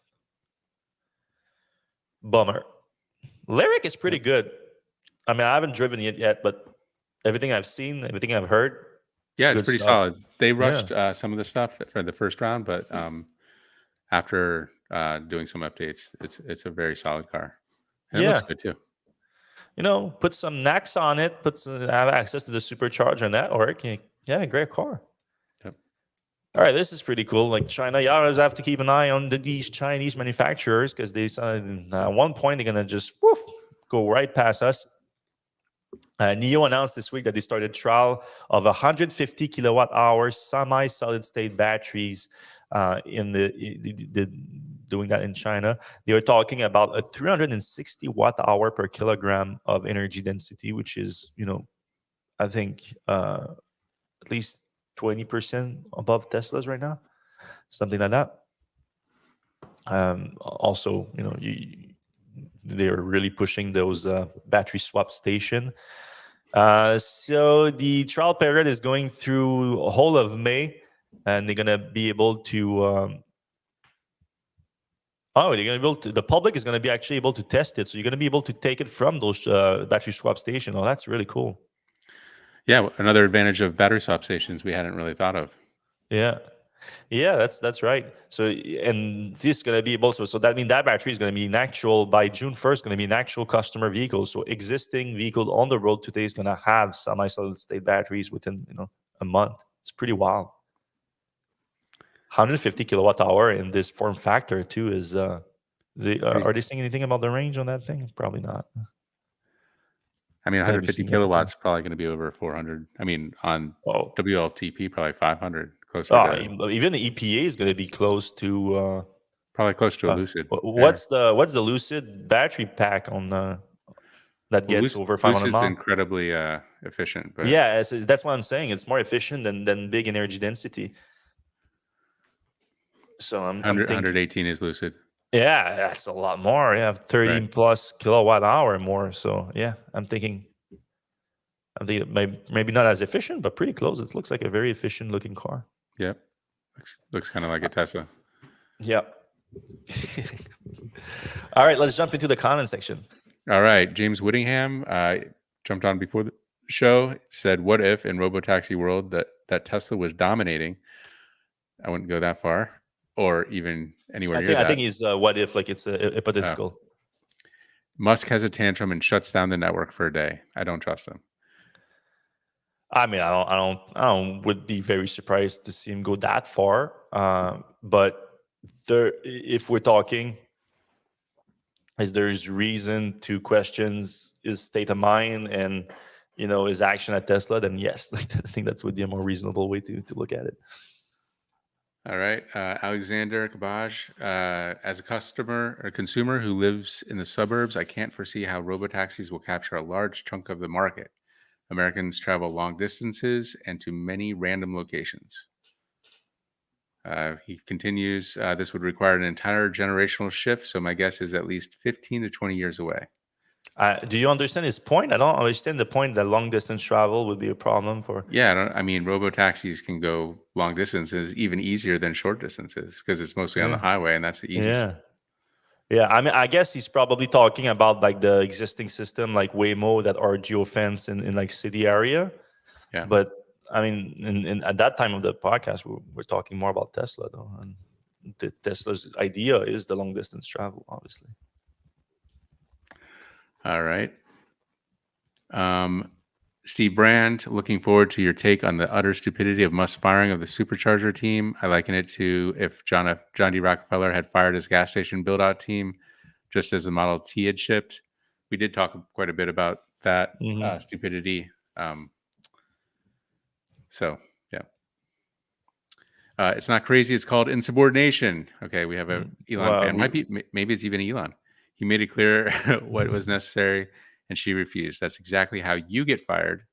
Bummer. Lyric is pretty good. I mean, I haven't driven it yet, but everything I've seen, everything I've heard, yeah, it's pretty solid. They rushed some of the stuff for the first round, but after doing some updates, it's a very solid car. And it looks good too. Put some NACs on it, have access to the Supercharger network. Yeah, great car. All right, this is pretty cool. Like China, you always have to keep an eye on these Chinese manufacturers, because they at one point they're gonna just go right past us. NIO announced this week that they started trial of 150 kilowatt-hour semi-solid state batteries doing that in China. They were talking about a 360 watt-hour per kilogram of energy density, which is, I think at least 20% above Tesla's right now, something like that. Also, they're really pushing those battery swap station. So the trial period is going through a whole of May, and they're gonna be able to. The public is gonna be actually able to test it. So you're gonna be able to take it from those battery swap station. Oh, that's really cool. Yeah, another advantage of battery swap stations we hadn't really thought of. Yeah, that's right. So, and this is going to be able to, so that means that battery is going to be an actual, by June 1st, going to be an actual customer vehicle. So existing vehicle on the road today is going to have semi-solid state batteries within a month. It's pretty wild. 150 kilowatt hour in this form factor too is are they saying anything about the range on that thing? Probably not. I mean, 150 kilowatts probably going to be over 400. I mean, on WLTP, probably 500. Even the EPA is going to be close to probably close to a Lucid. What's the Lucid battery pack on that gets over 500 Lucid's miles? incredibly efficient. But yeah, that's what I'm saying. It's more efficient than big energy density. So I'm thinking 118 is Lucid. Yeah, that's a lot more. Yeah, 30 plus kilowatt hour more. So yeah, I'm thinking maybe not as efficient, but pretty close. It looks like a very efficient looking car. Yep. Looks kind of like a Tesla. Yep. All right, let's jump into the comment section. All right. James Whittingham jumped on before the show, said, what if in Robotaxi world that Tesla was dominating? I wouldn't go that far or even anywhere near that. I think he's what if, like it's a hypothetical. Musk has a tantrum and shuts down the network for a day. I don't trust him. I mean, I don't would be very surprised to see him go that far. But if we're talking, is there's reason to question his state of mind and his action at Tesla, then yes, I think that would be a more reasonable way to look at it. All right, Alexander Kabaj, as a customer or consumer who lives in the suburbs, I can't foresee how robotaxis will capture a large chunk of the market. Americans travel long distances and to many random locations. He continues, this would require an entire generational shift, so my guess is at least 15 to 20 years away. Do you understand his point? I don't understand the point that long distance travel would be a problem for. Yeah, I mean, robotaxis can go long distances even easier than short distances because it's mostly on the highway, and that's the easiest. Yeah. I mean, I guess he's probably talking about like the existing system, like Waymo, that are geofence in like city area. Yeah. But I mean, in at that time of the podcast, we're talking more about Tesla, though, and Tesla's idea is the long distance travel, obviously. All right. Steve Brand, looking forward to your take on the utter stupidity of Musk's firing of the Supercharger team. I liken it to if John D. Rockefeller had fired his gas station build-out team just as the Model T had shipped. We did talk quite a bit about that stupidity. So, yeah. It's not crazy. It's called insubordination. Okay, we have a Elon fan. Maybe it's even Elon. He made it clear what was necessary, and she refused. That's exactly how you get fired.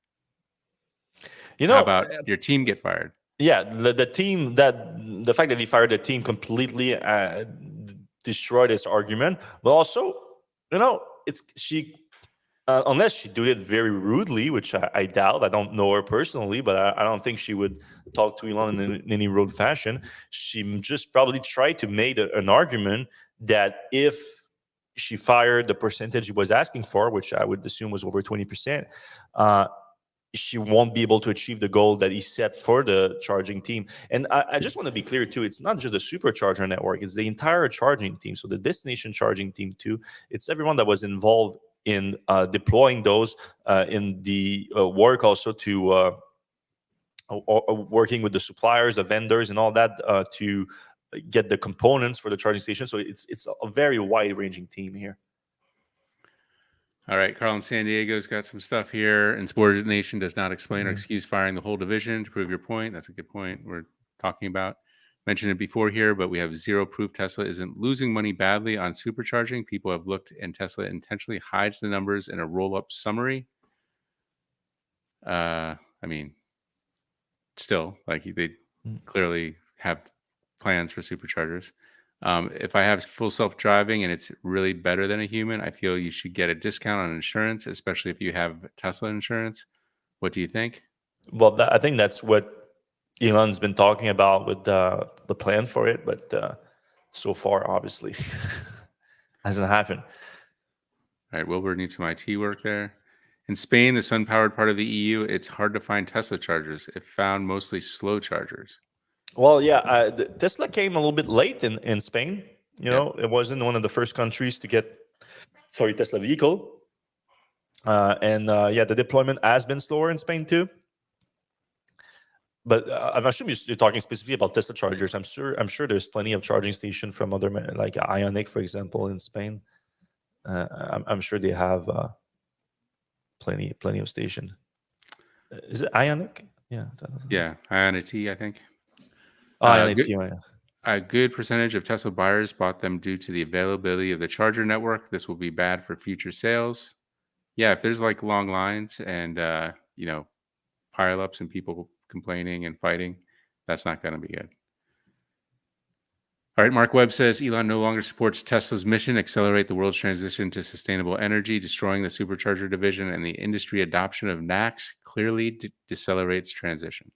How about your team get fired? Yeah, the team, the fact that he fired the team completely destroyed his argument. But also, unless she did it very rudely, which I doubt. I don't know her personally, but I don't think she would talk to Elon in any rude fashion. She just probably tried to make an argument that if she fired the percentage he was asking for, which I would assume was over 20%, she won't be able to achieve the goal that he set for the charging team. And I just want to be clear too, it's not just the Supercharger network, it's the entire charging team. So the destination charging team too, it's everyone that was involved in deploying those, in the work also to working with the suppliers, the vendors and all that to get the components for the charging station. So it's a very wide-ranging team here. All right, Carl in San Diego's got some stuff here. Insubordination does not explain or excuse firing the whole division. To prove your point, that's a good point we're talking about. Mentioned it before here, but we have zero proof Tesla isn't losing money badly on supercharging. People have looked, and Tesla intentionally hides the numbers in a roll-up summary. I mean, still, like they clearly have plans for superchargers. If I have full self-driving and it's really better than a human, I feel you should get a discount on insurance, especially if you have Tesla insurance. What do you think? Well, I think that's what Elon's been talking about with the plan for it, but so far, obviously, hasn't happened. All right, Wilbur needs some IT work there. In Spain, the sun-powered part of the EU, it's hard to find Tesla chargers. It found mostly slow chargers. Well, yeah, Tesla came a little bit late in Spain. It wasn't one of the first countries to get, Tesla vehicle. And the deployment has been slower in Spain too. But I'm assuming you're talking specifically about Tesla chargers. I'm sure there's plenty of charging station from other, like Ioniq, for example, in Spain. I'm sure they have plenty of station. Is it Ioniq? Yeah. Yeah, Ionity, I think. A good percentage of Tesla buyers bought them due to the availability of the charger network. This will be bad for future sales. Yeah, if there's like long lines and pile-ups and people complaining and fighting, that's not going to be good. All right, Mark Webb says Elon no longer supports Tesla's mission, accelerate the world's transition to sustainable energy, destroying the Supercharger division, and the industry adoption of NACS clearly decelerates transition.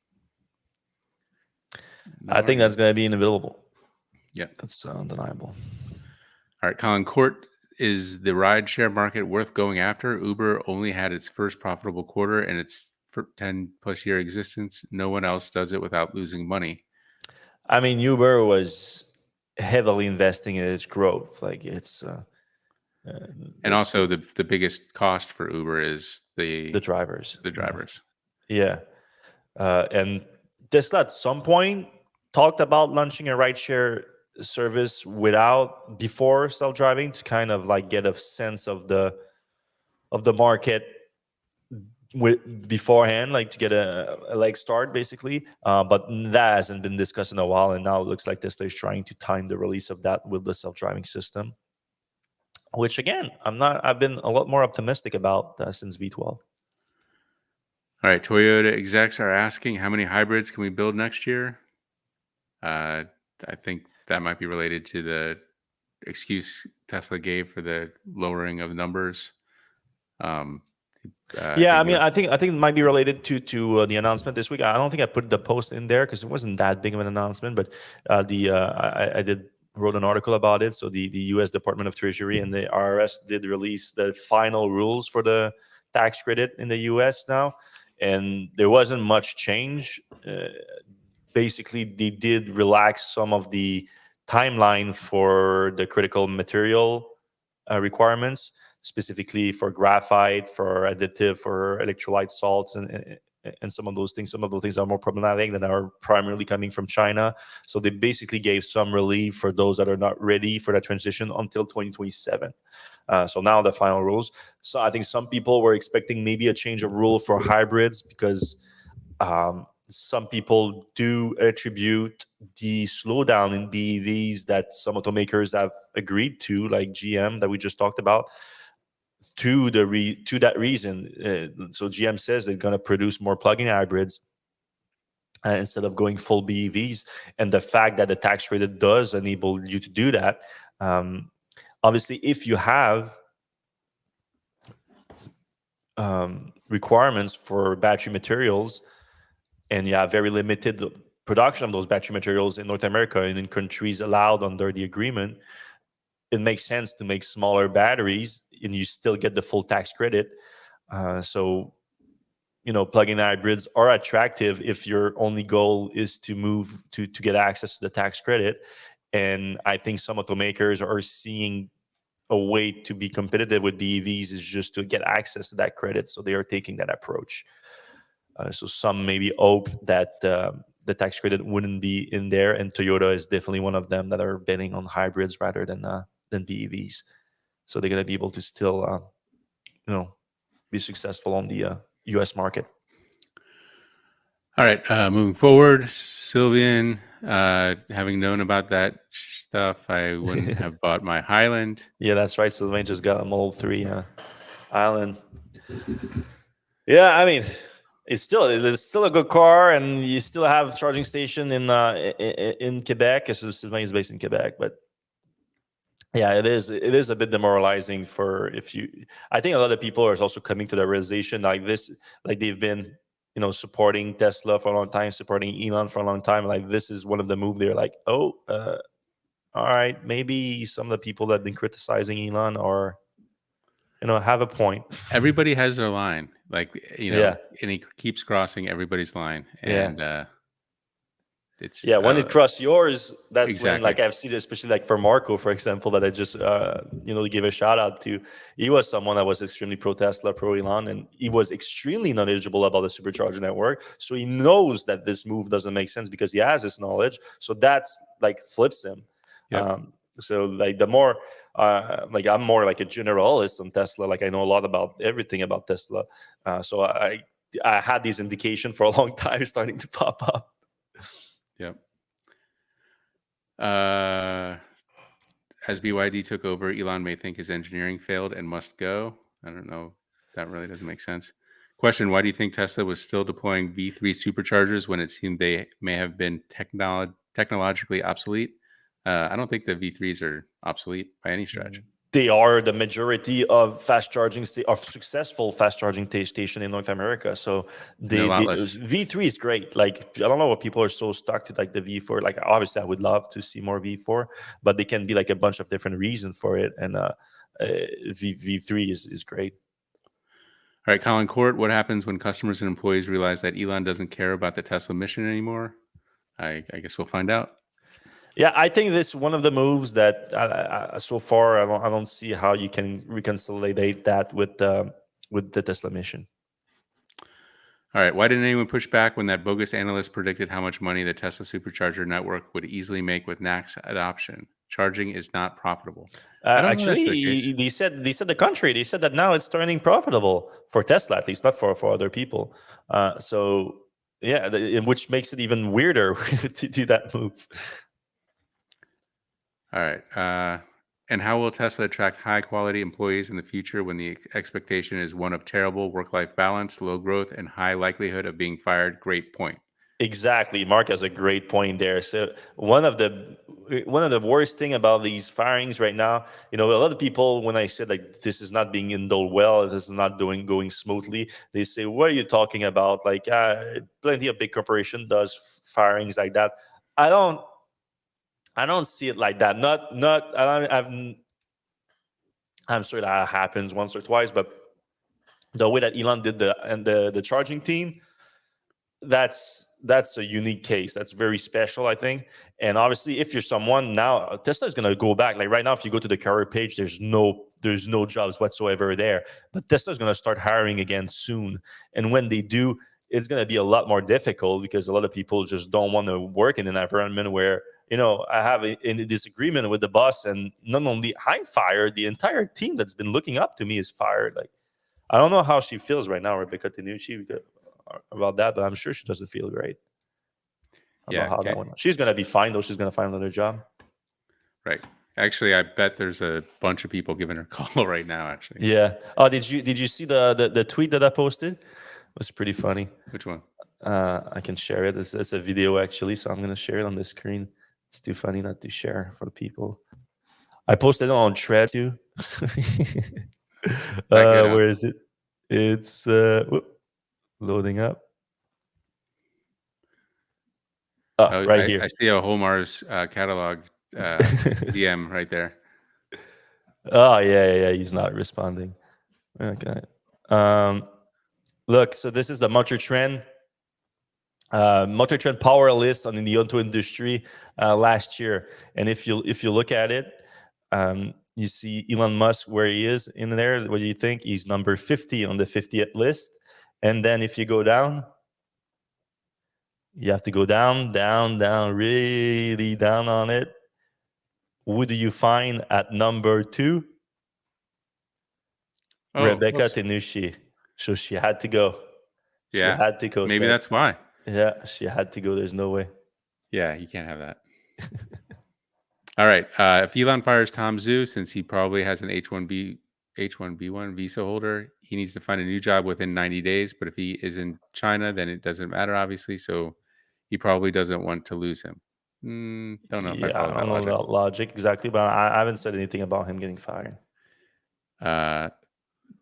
I think that's going to be inevitable. Yeah. That's undeniable. All right, Colin Court, is the rideshare market worth going after? Uber only had its first profitable quarter in its 10-plus year existence. No one else does it without losing money. I mean, Uber was heavily investing in its growth. Like it's... and also the biggest cost for Uber is the drivers. The drivers. Yeah. And Tesla at some point talked about launching a rideshare service before self-driving to kind of like get a sense of the market beforehand, like to get a leg start basically. But that hasn't been discussed in a while, and now it looks like Tesla is trying to time the release of that with the self-driving system, which again, I've been a lot more optimistic about since V12. All right, Toyota execs are asking, how many hybrids can we build next year? I think that might be related to the excuse Tesla gave for the lowering of numbers. I mean, I think it might be related to the announcement this week. I don't think I put the post in there because it wasn't that big of an announcement, but I wrote an article about it. So the U.S. Department of Treasury and the IRS did release the final rules for the tax credit in the U.S. now, and there wasn't much change. Basically, they did relax some of the timeline for the critical material requirements, specifically for graphite, for additive, for electrolyte salts, and some of those things. Some of those things are more problematic that are primarily coming from China. So they basically gave some relief for those that are not ready for that transition until 2027. So now the final rules. So I think some people were expecting maybe a change of rule for hybrids because some people do attribute the slowdown in BEVs that some automakers have agreed to, like GM that we just talked about, to that reason. So GM says they're going to produce more plug-in hybrids instead of going full BEVs, and the fact that the tax credit does enable you to do that. Obviously, if you have requirements for battery materials and you have very limited production of those battery materials in North America and in countries allowed under the agreement, it makes sense to make smaller batteries and you still get the full tax credit. So, plug-in hybrids are attractive if your only goal is to move to get access to the tax credit. And I think some automakers are seeing a way to be competitive with BEVs is just to get access to that credit. So they are taking that approach. So some maybe hope that the tax credit wouldn't be in there, and Toyota is definitely one of them that are betting on hybrids rather than BEVs. So they're going to be able to still, be successful on the U.S. market. All right, moving forward, Sylvian, having known about that stuff, I wouldn't have bought my Highland. Yeah, that's right. Sylvain just got a Model 3 Highland. Yeah, I mean, it's still a good car, and you still have charging station in Quebec. So Sylvain is based in Quebec, but yeah, it is a bit demoralizing I think a lot of people are also coming to the realization like this, like they've been, supporting Tesla for a long time, supporting Elon for a long time. Like this is one of the moves. They're like, all right, maybe some of the people that have been criticizing Elon are, have a point. Everybody has their line, like, Yeah. And he keeps crossing everybody's line. And it's when it crosses yours, that's exactly. when, like, I've seen it, especially like for Marco, for example, that I just give a shout out to. He was someone that was extremely pro Tesla, pro Elon, and he was extremely knowledgeable about the Supercharger network. So he knows that this move doesn't make sense because he has this knowledge. So that's like flips him. Yep. So like the more I'm more like a generalist on Tesla. Like I know a lot about everything about Tesla. So I had these indications for a long time starting to pop up. Yep. As BYD took over, Elon may think his engineering failed and must go. I don't know. That really doesn't make sense. Question: why do you think Tesla was still deploying V3 superchargers when it seemed they may have been technologically obsolete? I don't think the V3s are obsolete by any stretch. They are the majority of successful fast charging station in North America. So the V3 is great. Like, I don't know what people are so stuck to, like the V4. Like, obviously I would love to see more V4, but they can be like a bunch of different reasons for it. And V3 is great. All right, Colin Court, what happens when customers and employees realize that Elon doesn't care about the Tesla mission anymore? I guess we'll find out. Yeah, I think this is one of the moves that so far I don't see how you can reconciliate that with the Tesla mission. All right, why didn't anyone push back when that bogus analyst predicted how much money the Tesla Supercharger network would easily make with NACS adoption? Charging is not profitable. Actually, they said the contrary. They said that now it's turning profitable for Tesla, at least, not for other people. So yeah, which makes it even weirder to do that move. All right. And how will Tesla attract high-quality employees in the future when the expectation is one of terrible work-life balance, low growth, and high likelihood of being fired? Great point. Exactly. Mark has a great point there. So one of the worst thing about these firings right now, a lot of people, when I said like this is not being handled well, this is not going smoothly, they say, what are you talking about? Like plenty of big corporation does firings like that. I don't see it like that. I'm sure that happens once or twice, but the way that Elon did the charging team, that's a unique case. That's very special, I think. And obviously, if you're someone now, Tesla is going to go back. Like right now, if you go to the career page, there's no jobs whatsoever there. But Tesla is going to start hiring again soon. And when they do, it's going to be a lot more difficult because a lot of people just don't want to work in an environment where, I have a disagreement with the boss, and not only I'm fired, the entire team that's been looking up to me is fired. Like, I don't know how she feels right now, Rebecca Tenucci, about that, but I'm sure she doesn't feel great about how that went on. She's going to be fine, though. She's going to find another job. Right. Actually, I bet there's a bunch of people giving her a call right now, actually. Yeah. Oh, did you see the tweet that I posted? It was pretty funny. Which one? I can share it. It's a video, actually, so I'm going to share it on the screen. It's too funny not to share for people. I posted it on Thread, too. Where is it? It's loading up. Right here. I see a Homar's catalog DM right there. Oh, yeah. He's not responding. Okay. Look, so this is the Motor Trend power list on the auto industry last year. And if you look at it, you see Elon Musk where he is in there. What do you think? He's number 50 on the 50th list. And then if you go down, you have to go down, really down on it. Who do you find at number 2? Rebecca Tenucci. So she had to go. Yeah. She had to go. Maybe that's why. Yeah, she had to go. There's no way. Yeah, you can't have that. All right. If Elon fires Tom Zhu, since he probably has an H1B1 visa holder, he needs to find a new job within 90 days. But if he is in China, then it doesn't matter, obviously. So he probably doesn't want to lose him. Don't know if I follow that logic. Know that logic exactly, but I haven't said anything about him getting fired.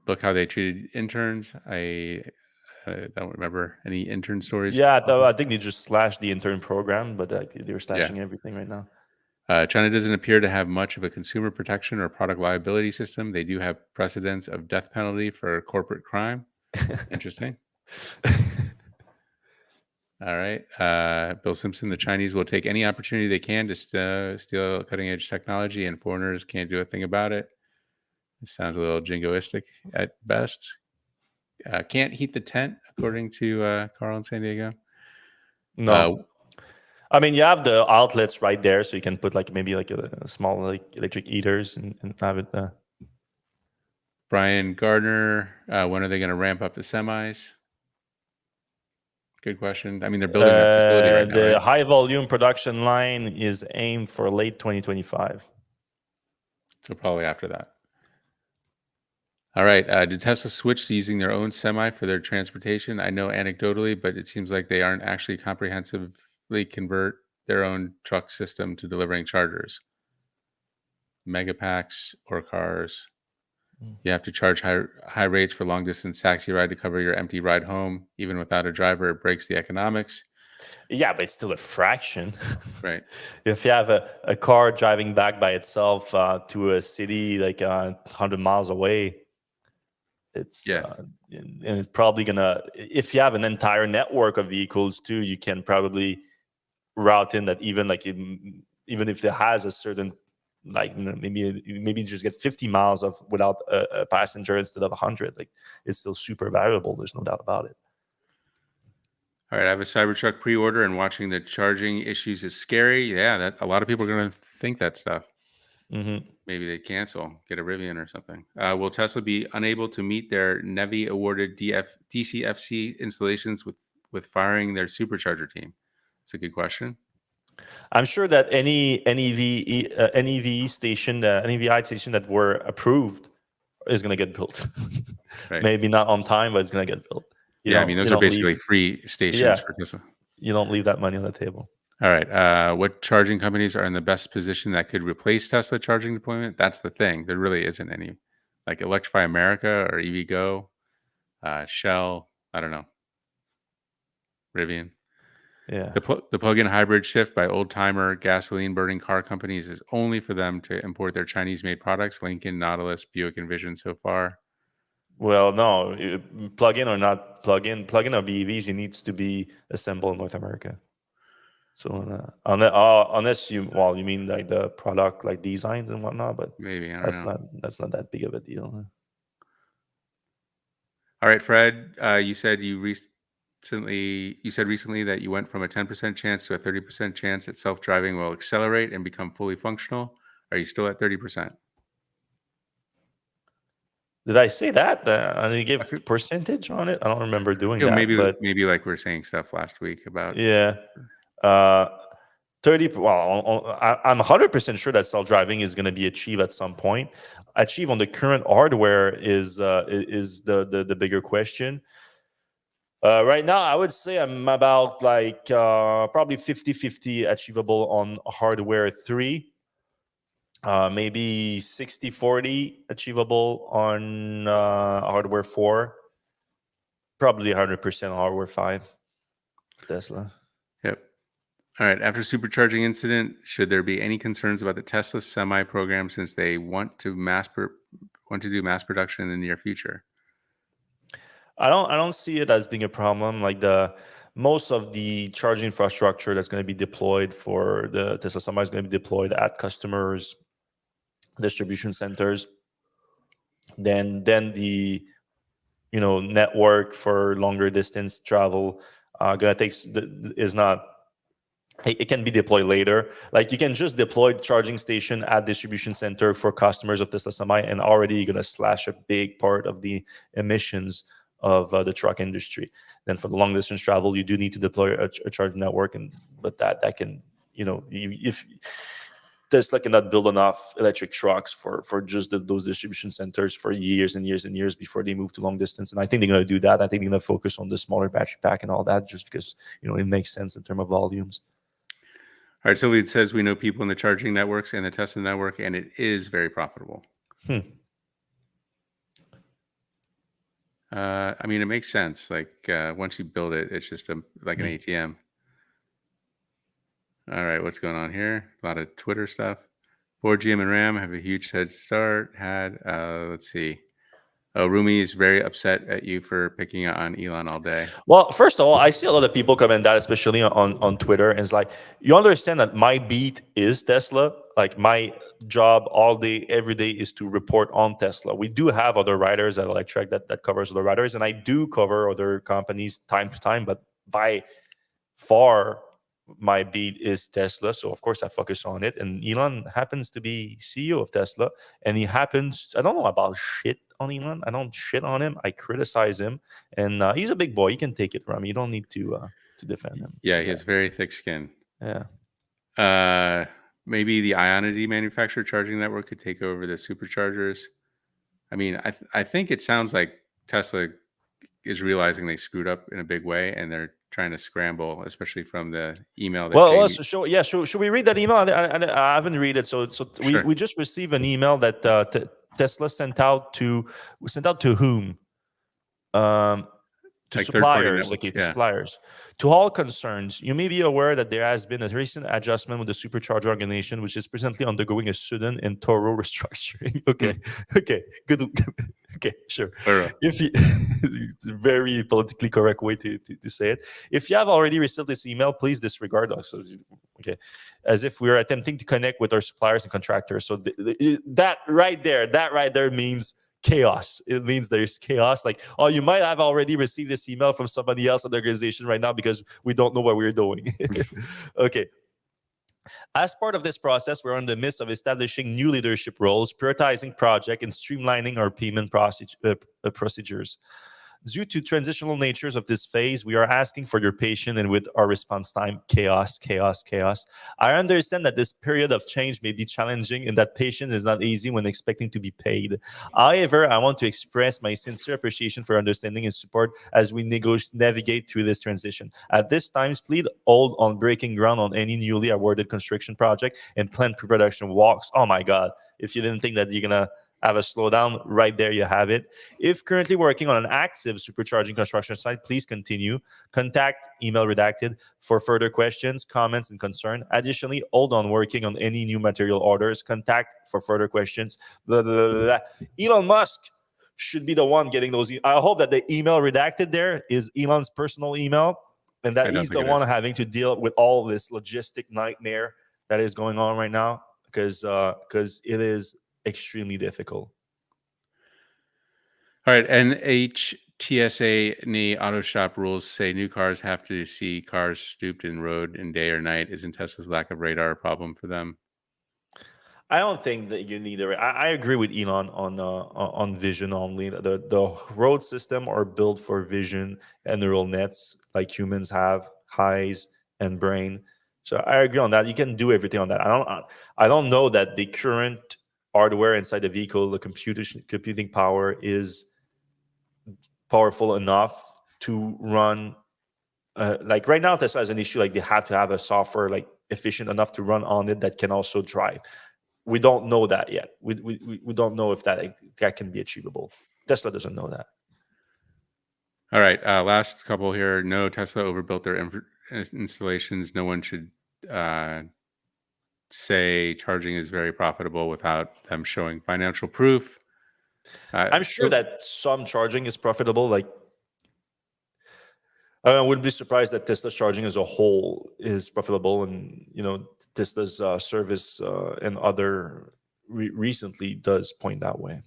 Look how they treated interns. I don't remember any intern stories. Yeah, I think they just slashed the intern program, but they were slashing everything right now. China doesn't appear to have much of a consumer protection or product liability system. They do have precedents of death penalty for corporate crime. Interesting. All right. Bill Simpson, the Chinese will take any opportunity they can to steal cutting-edge technology, and foreigners can't do a thing about it. It sounds a little jingoistic at best. Can't heat the tent, according to Carl in San Diego. No. I mean, you have the outlets right there, so you can put maybe a small electric heaters and have it. Brian Gardner, when are they going to ramp up the semis? Good question. I mean, they're building that facility right now. The high volume production line is aimed for late 2025. So probably after that. All right. Did Tesla switch to using their own semi for their transportation? I know anecdotally, but it seems like they aren't actually comprehensively convert their own truck system to delivering chargers. Megapacks or cars. You have to charge high rates for long distance taxi ride to cover your empty ride home. Even without a driver, it breaks the economics. Yeah, but it's still a fraction. Right. If you have a car driving back by itself to a city like 100 miles away, it's and it's probably gonna, if you have an entire network of vehicles too, you can probably route in that, even like even if it has a certain, like, you know, maybe just get 50 miles of without a passenger instead of 100. Like, it's still super valuable. There's no doubt about it. All right, I have a Cybertruck pre-order, and watching the charging issues is scary. Yeah, that a lot of people are going to think that stuff. Mm-hmm. Maybe they cancel, get a Rivian or something. Will Tesla be unable to meet their NEVI awarded DCFC installations with firing their Supercharger team? It's a good question. I'm sure that any NEV station, NEVI station that were approved is going to get built. Right. Maybe not on time, but it's going to get built. I mean, those are basically free stations for Tesla. You don't leave that money on the table. All right. What charging companies are in the best position that could replace Tesla charging deployment? That's the thing. There really isn't any. Like Electrify America or EVgo, Shell, I don't know, Rivian. Yeah. The plug-in hybrid shift by old-timer gasoline-burning car companies is only for them to import their Chinese-made products, Lincoln, Nautilus, Buick, and Vision so far. Well, no, plug-in or not plug-in of EVs, it needs to be assembled in North America. So unless you mean like the product, like designs and whatnot, but maybe that's not that big of a deal. All right, Fred, you said recently that you went from a 10% chance to a 30% chance that self-driving will accelerate and become fully functional. Are you still at 30%? Did I say that? I didn't give percentage on it. I don't remember doing that. Maybe like we were saying stuff last week about 30. Well, I'm 100% sure that self-driving is going to be achieved at some point. Achieve on the current hardware is the bigger question. Right now, I would say I'm about like probably 50-50 achievable on hardware 3. Maybe 60-40 achievable on hardware 4. Probably 100% on hardware 5. Tesla. Yep. All right. After supercharging incident, should there be any concerns about the Tesla Semi program since they want to do mass production in the near future? I don't see it as being a problem. Like most of the charging infrastructure that's going to be deployed for the Tesla Semi is going to be deployed at customers' distribution centers. Then the network for longer distance travel is not. It can be deployed later. Like, you can just deploy charging station at distribution center for customers of Tesla Semi, and already you're going to slash a big part of the emissions of the truck industry. Then for the long distance travel, you do need to deploy a charging network, but that can, if Tesla cannot build enough electric trucks for just those distribution centers for years and years and years before they move to long distance. And I think they're going to do that. I think they're going to focus on the smaller battery pack and all that, just because it makes sense in terms of volumes. All right, so it says we know people in the charging networks and the Tesla network, and it is very profitable. I mean, it makes sense. Like once you build it, it's just like an ATM. All right, what's going on here? A lot of Twitter stuff. Ford, GM, and Ram have a huge head start. Let's see. Rumi is very upset at you for picking on Elon all day. Well, first of all, I see a lot of people comment that, especially on Twitter. And it's like, you understand that my beat is Tesla. Like, my job all day, every day is to report on Tesla. We do have other writers at Electrek that covers other writers, and I do cover other companies time to time. But by far, my beat is Tesla, so of course I focus on it. And Elon happens to be CEO of Tesla, and I don't know about shit on Elon. I don't shit on him. I criticize him, and he's a big boy. He can take it, Ram. You don't need to defend him. Yeah, he has very thick skin. Yeah. Maybe the Ionity manufacturer charging network could take over the superchargers. I mean, I think it sounds like Tesla is realizing they screwed up in a big way, and they're trying to scramble, especially from the email that well, Jamie... should we read that email? I haven't read it. So Sure. we just received an email that Tesla sent out to whom? To Like third-party suppliers, networks, to suppliers. To all concerns, you may be aware that there has been a recent adjustment with the Supercharger organization, which is presently undergoing a sudden and thorough restructuring. Okay, good. Okay, sure. If you, it's a very politically correct way to say it. If you have already received this email, please disregard us. Okay, as if we are attempting to connect with our suppliers and contractors. So that right there means chaos. It means there's chaos. Like, oh, you might have already received this email from somebody else in the organization right now because we don't know what we're doing. Okay. As part of this process, we're in the midst of establishing new leadership roles, prioritizing projects, and streamlining our payment procedures. Due to transitional natures of this phase, we are asking for your patience and with our response time, chaos. I understand that this period of change may be challenging and that patience is not easy when expecting to be paid. However, I want to express my sincere appreciation for understanding and support as we navigate through this transition. At this time, please hold on breaking ground on any newly awarded construction project and planned pre-production walks. Oh my God, if you didn't think that you're going to have a slowdown, right there you have it. If currently working on an active supercharging construction site, please continue. Contact email redacted for further questions, comments, and concern. Additionally, hold on working on any new material orders. Contact for further questions. Blah, blah, blah, blah. Elon Musk should be the one getting those. I hope that the email redacted there is Elon's personal email, and that he's the one having to deal with all this logistic nightmare that is going on right now, because it is extremely difficult. All right, TSLA auto shop rules say new cars have to see cars stooped in road in day or night. Isn't Tesla's lack of radar a problem for them? I don't think that you need it. I agree with Elon on vision only. The road system are built for vision and neural nets like humans have, eyes and brain. So I agree on that. You can do everything on that. I don't know that the current hardware inside the vehicle, the computing power is powerful enough to run. Like right now, Tesla has an issue. Like they have to have a software like efficient enough to run on it that can also drive. We don't know that yet. We don't know if that can be achievable. Tesla doesn't know that. All right, last couple here. No, Tesla overbuilt their installations. No one should say charging is very profitable without them showing financial proof. I'm sure that some charging is profitable. Like, I wouldn't be surprised that Tesla's charging as a whole is profitable, and Tesla's service and other recently does point that way.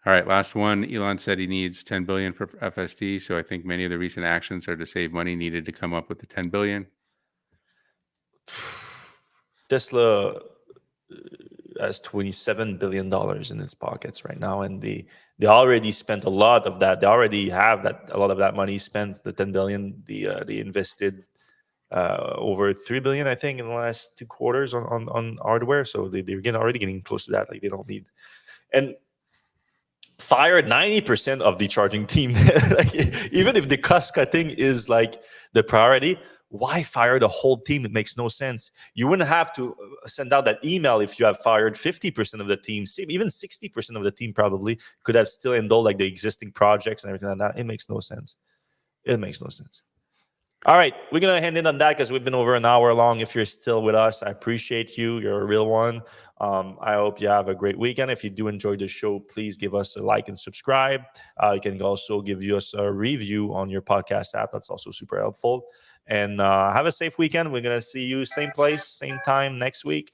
All right, last one. Elon said he needs $10 billion for FSD, so I think many of the recent actions are to save money needed to come up with the $10 billion. Tesla has $27 billion in its pockets right now, and they already spent a lot of that. They already have a lot of that money spent. The $10 billion they invested over $3 billion, I think, in the last 2 quarters on hardware. So they're already getting close to that. Like they don't need and fired 90% of the charging team. Like, even if the cost cutting is like the priority, why fire the whole team? It makes no sense. You wouldn't have to send out that email if you have fired 50% of the team. Even 60% of the team probably could have still indulged like the existing projects and everything like that. It makes no sense. It makes no sense. All right, we're going to hand in on that because we've been over an hour long. If you're still with us, I appreciate you. You're a real one. I hope you have a great weekend. If you do enjoy the show, please give us a like and subscribe. You can also give us a review on your podcast app. That's also super helpful. And have a safe weekend. We're going to see you same place, same time next week.